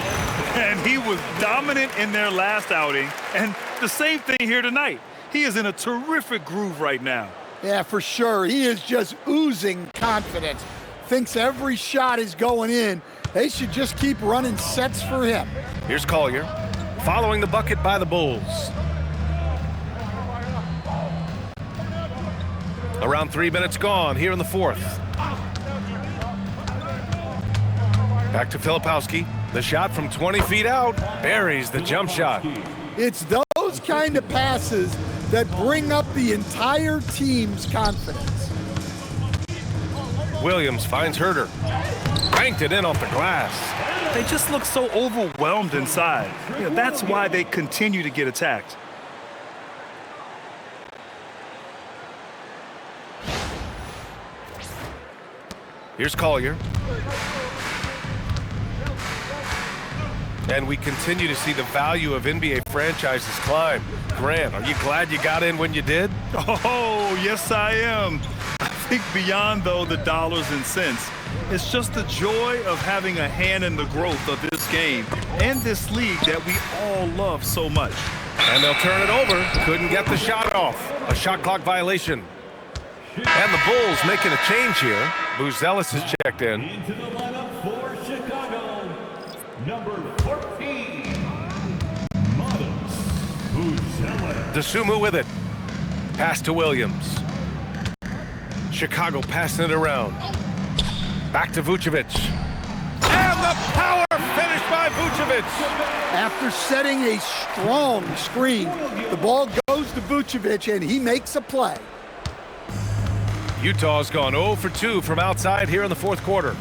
Speaker 4: And he was dominant in their last outing. And the same thing here tonight. He is in a terrific groove right now.
Speaker 3: Yeah, for sure. He is just oozing confidence. Thinks every shot is going in. They should just keep running sets for him.
Speaker 2: Here's Collier, following the bucket by the Bulls. Around 3 minutes gone here in the fourth. Back to Filipowski. The shot from 20 feet out buries the jump shot.
Speaker 3: It's those kind of passes that bring up the entire team's confidence.
Speaker 2: Williams finds Herter. Banked it in off the glass.
Speaker 4: They just look so overwhelmed inside. That's why they continue to get attacked.
Speaker 2: Here's Collier. And we continue to see the value of NBA franchises climb. Grant, are you glad you got in when you did?
Speaker 4: Oh, yes, I am. I think beyond, though, the dollars and cents, it's just the joy of having a hand in the growth of this game and this league that we all love so much.
Speaker 2: And they'll turn it over. Couldn't get the shot off. A shot clock violation. And the Bulls making a change here. Buzelis is checked in.
Speaker 1: Into the lineup for Chicago, number 14, Modest Buzelis.
Speaker 2: DeSumo with it. Pass to Williams. Chicago passing it around. Back to Vucevic. And the power finish by Vucevic.
Speaker 3: After setting a strong screen, the ball goes to Vucevic, and he makes a play.
Speaker 2: Utah's gone 0 for 2 from outside here in the fourth quarter.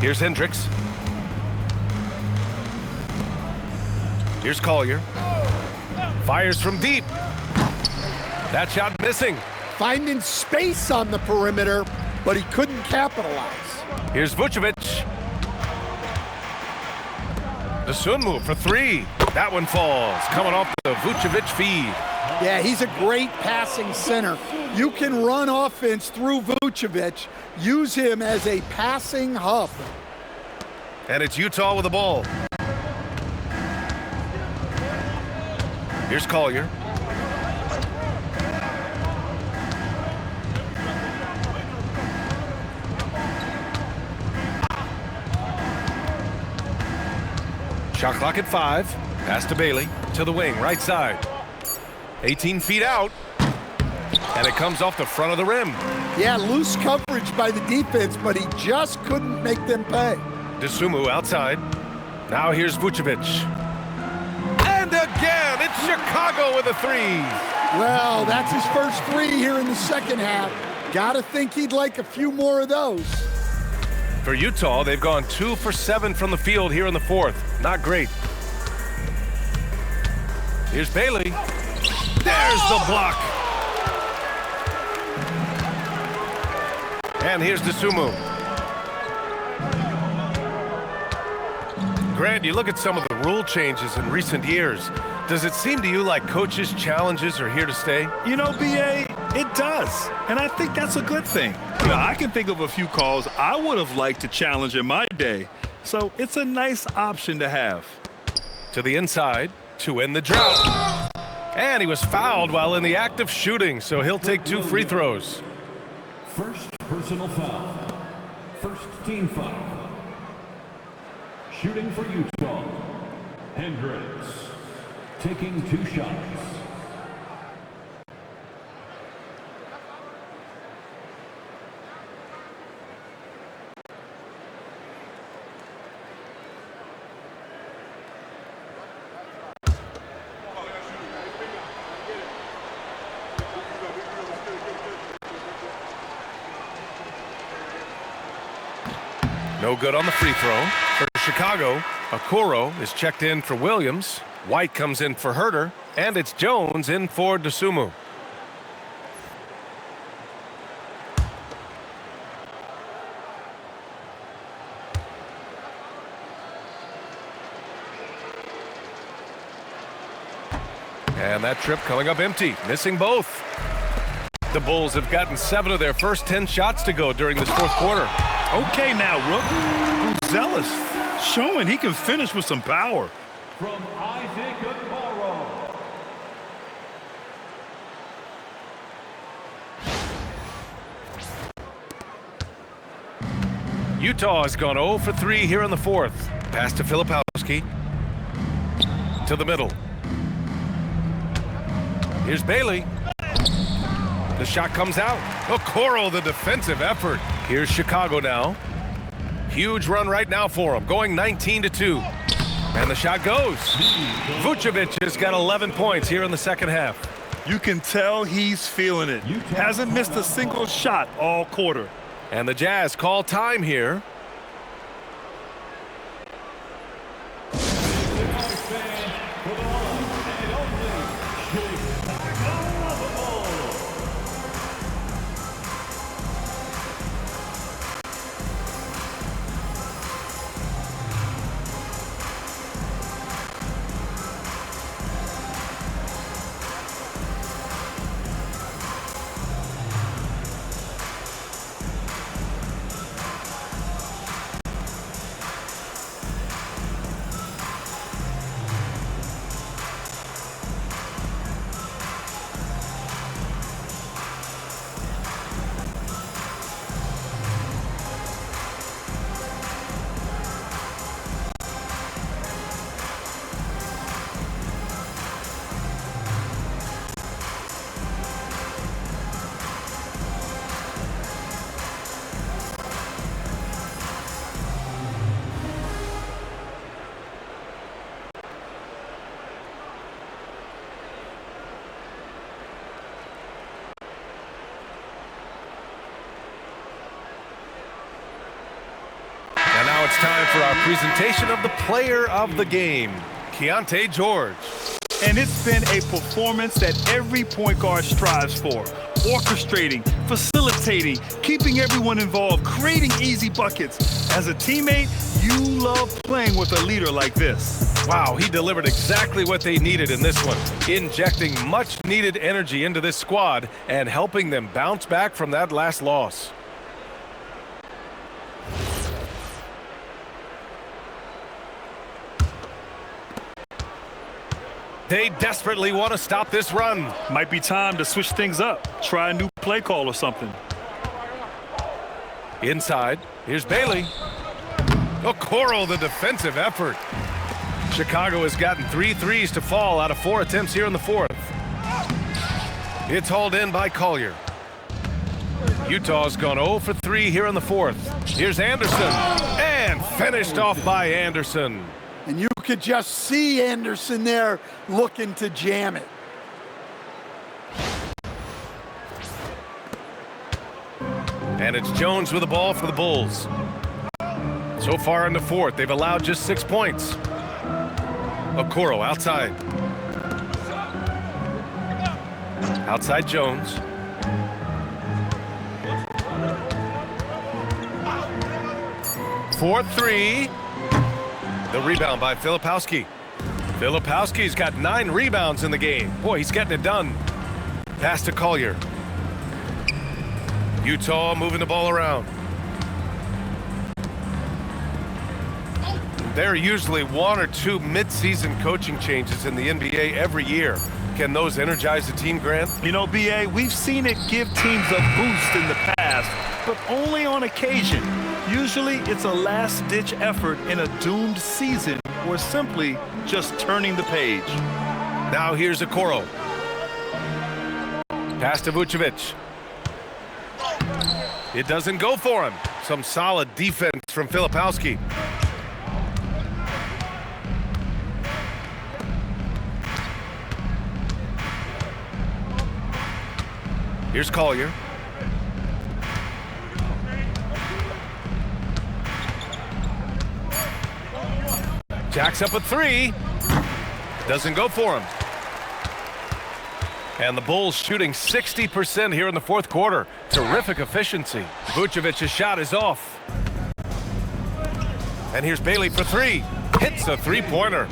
Speaker 2: Here's Hendricks. Here's Collier. Fires from deep. That shot missing.
Speaker 3: Finding space on the perimeter, but he couldn't capitalize.
Speaker 2: Here's Vucevic. DeSumo for three. That one falls. Coming off the Vucevic feed.
Speaker 3: Yeah, he's a great passing center. You can run offense through Vucevic. Use him as a passing hub.
Speaker 2: And it's Utah with the ball. Here's Collier. Shot clock at 5. Pass to Bailey. To the wing, right side. 18 feet out. And it comes off the front of the rim.
Speaker 3: Yeah, loose coverage by the defense, but he just couldn't make them pay.
Speaker 2: DeSumo outside. Now here's Vucevic. And again, it's Chicago with a three.
Speaker 3: Well, that's his first three here in the second half. Gotta think he'd like a few more of those.
Speaker 2: For Utah, they've gone 2 for 7 from the field here in the fourth. Not great. Here's Bailey. There's the block. And here's DeSumo. Grant, you look at some of the rule changes in recent years. Does it seem to you like coaches' challenges are here to stay?
Speaker 4: You know, B.A., it does. And I think that's a good thing. You know, I can think of a few calls I would have liked to challenge in my day. So it's a nice option to have.
Speaker 2: To the inside to end the drought. And he was fouled while in the act of shooting, so he'll take 2 free throws.
Speaker 1: First personal foul. First team foul. Shooting for Utah, Hendricks. Taking 2 shots.
Speaker 2: No good on the free throw. For Chicago, Okoro is checked in for Williams. White comes in for Herter. And it's Jones in for DeSumo. And that trip coming up empty, missing both. The Bulls have gotten 7 of their first 10 shots to go during this fourth quarter.
Speaker 4: Okay now, Rook. Zealous, showing he can finish with some power.
Speaker 1: From Isaac Okoro.
Speaker 2: Utah has gone 0 for 3 here in the fourth. Pass to Filipowski. To the middle. Here's Bailey. The shot comes out. Okoro, the defensive effort. Here's Chicago now. Huge run right now for him, going 19-2. And the shot goes. Vucevic has got 11 points here in the second half.
Speaker 4: You can tell he's feeling it. Hasn't missed a single shot all quarter.
Speaker 2: And the Jazz call time here. It's time for our presentation of the player of the game, Keontae George.
Speaker 4: And it's been a performance that every point guard strives for. Orchestrating, facilitating, keeping everyone involved, creating easy buckets. As a teammate, you love playing with a leader like this.
Speaker 2: Wow, he delivered exactly what they needed in this one, injecting much-needed energy into this squad and helping them bounce back from that last loss. They desperately want to stop this run.
Speaker 4: Might be time to switch things up. Try a new play call or something.
Speaker 2: Inside, here's Bailey. Okoro, the defensive effort. Chicago has gotten 3 threes to fall out of 4 attempts here in the fourth. It's hauled in by Collier. Utah's gone 0 for 3 here in the fourth. Here's Anderson, and finished off by Anderson.
Speaker 3: And you could just see Anderson there looking to jam it.
Speaker 2: And it's Jones with the ball for the Bulls. So far in the fourth, they've allowed just 6 points. Okoro outside. Outside Jones. Fourth three. The rebound by Filipowski. Filipowski's got 9 rebounds in the game. Boy, he's getting it done. Pass to Collier. Utah moving the ball around. There are usually 1 or 2 mid-season coaching changes in the NBA every year. Can those energize the team, Grant?
Speaker 4: You know, B.A., we've seen it give teams a boost in the past, but only on occasion. Usually it's a last-ditch effort in a doomed season or simply just turning the page.
Speaker 2: Now here's Okoro. Pass to Vucevic. It doesn't go for him. Some solid defense from Filipowski. Here's Collier. Jacks up a 3. Doesn't go for him. And the Bulls shooting 60% here in the fourth quarter. Terrific efficiency. Vucevic's shot is off. And here's Bailey for 3. Hits a 3-pointer.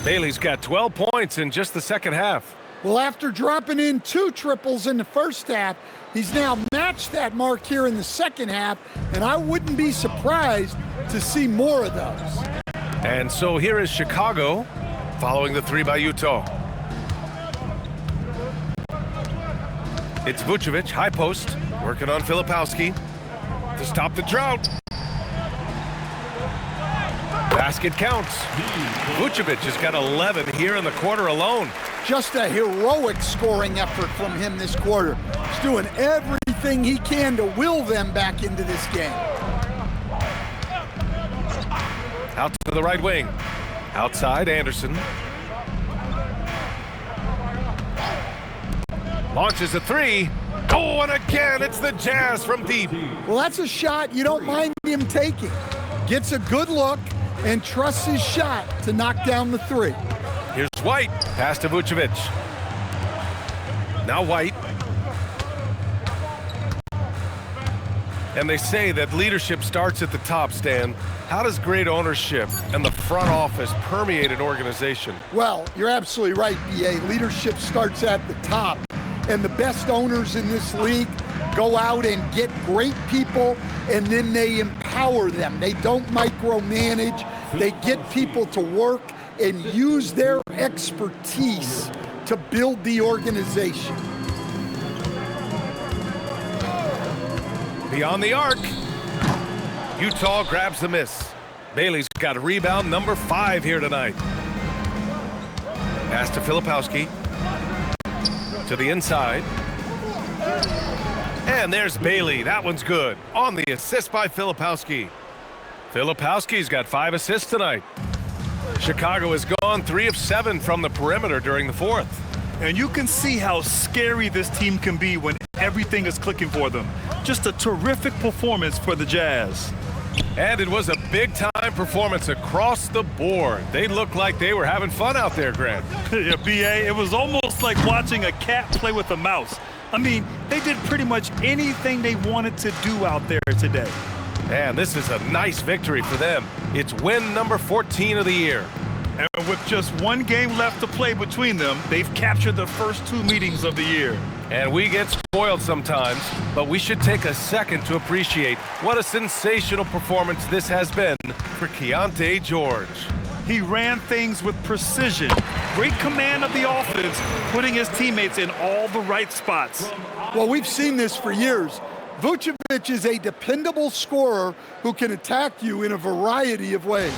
Speaker 2: Bailey's got 12 points in just the second half.
Speaker 3: Well, after dropping in 2 triples in the first half, he's now matched that mark here in the second half, and I wouldn't be surprised to see more of those.
Speaker 2: And so here is Chicago following the 3 by Utah. It's Vucevic, high post, working on Filipowski to stop the drought. Basket counts. Vucevic has got 11 here in the quarter alone.
Speaker 3: Just a heroic scoring effort from him this quarter. He's doing everything he can to will them back into this game.
Speaker 2: Out to the right wing. Outside, Anderson. Launches a 3. Oh, and again, it's the Jazz from deep.
Speaker 3: Well, that's a shot you don't mind him taking. Gets a good look and trusts his shot to knock down the 3.
Speaker 2: Here's White. Pass to Vucevic. Now White. And they say that leadership starts at the top, Stan. How does great ownership and the front office permeate an organization?
Speaker 3: Well, you're absolutely right, B.A. Leadership starts at the top. And the best owners in this league go out and get great people, and then they empower them. They don't micromanage. They get people to work and use their expertise to build the organization.
Speaker 2: Beyond the arc. Utah grabs the miss. Bailey's got rebound number 5 here tonight. Pass to Filipowski. To the inside. And there's Bailey. That one's good. On the assist by Filipowski. Filipowski's got 5 assists tonight. Chicago has gone 3 of 7 from the perimeter during the 4th.
Speaker 4: And you can see how scary this team can be when everything is clicking for them. Just a terrific performance for the Jazz.
Speaker 2: And it was a big-time performance across the board. They looked like they were having fun out there, Grant.
Speaker 4: Yeah, B.A., it was almost like watching a cat play with a mouse. I mean, they did pretty much anything they wanted to do out there today.
Speaker 2: And this is a nice victory for them. It's win number 14 of the year.
Speaker 4: And with just 1 game left to play between them, they've captured the first 2 meetings of the year.
Speaker 2: And we get spoiled sometimes, but we should take a second to appreciate what a sensational performance this has been for Keyonte George.
Speaker 4: He ran things with precision, great command of the offense, putting his teammates in all the right spots.
Speaker 3: Well, we've seen this for years. Vucevic is a dependable scorer who can attack you in a variety of ways.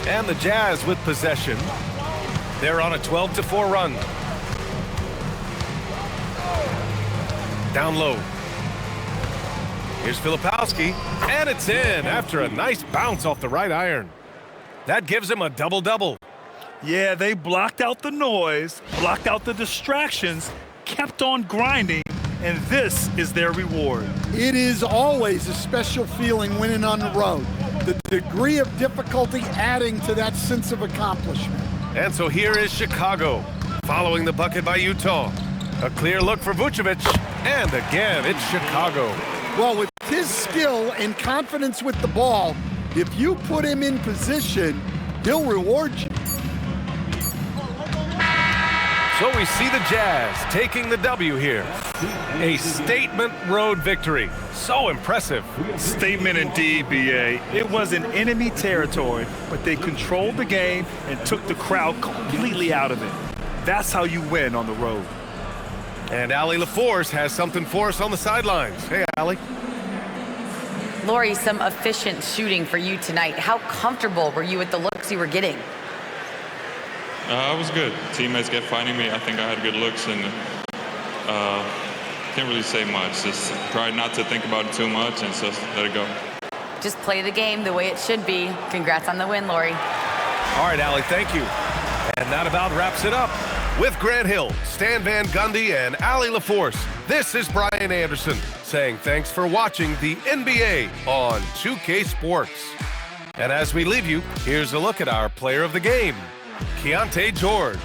Speaker 2: And the Jazz with possession. They're on a 12-4 run. Down low. Here's Filipowski, and it's in after a nice bounce off the right iron. That gives him a double-double.
Speaker 4: Yeah, they blocked out the noise, blocked out the distractions, kept on grinding, and this is their reward.
Speaker 3: It is always a special feeling winning on the road. The degree of difficulty adding to that sense of accomplishment.
Speaker 2: And so here is Chicago, following the bucket by Utah. A clear look for Vucevic, and again, it's Chicago.
Speaker 3: Well, with his skill and confidence with the ball, if you put him in position, he'll reward you.
Speaker 2: So we see the Jazz taking the W here. A statement road victory. So impressive.
Speaker 4: Statement indeed, B.A. It was in enemy territory, but they controlled the game and took the crowd completely out of it. That's how you win on the road.
Speaker 2: And Allie LaForce has something for us on the sidelines. Hey, Allie.
Speaker 5: Lori, some efficient shooting for you tonight. How comfortable were you with the looks you were getting?
Speaker 9: It was good. Teammates kept finding me. I think I had good looks, and can't really say much. Just try not to think about it too much and just let it go.
Speaker 5: Just play the game the way it should be. Congrats on the win, Lori.
Speaker 2: All right, Allie, thank you. And that about wraps it up. With Grant Hill, Stan Van Gundy, and Allie LaForce, this is Brian Anderson saying thanks for watching the NBA on 2K Sports. And as we leave you, here's a look at our player of the game, Keyonte George.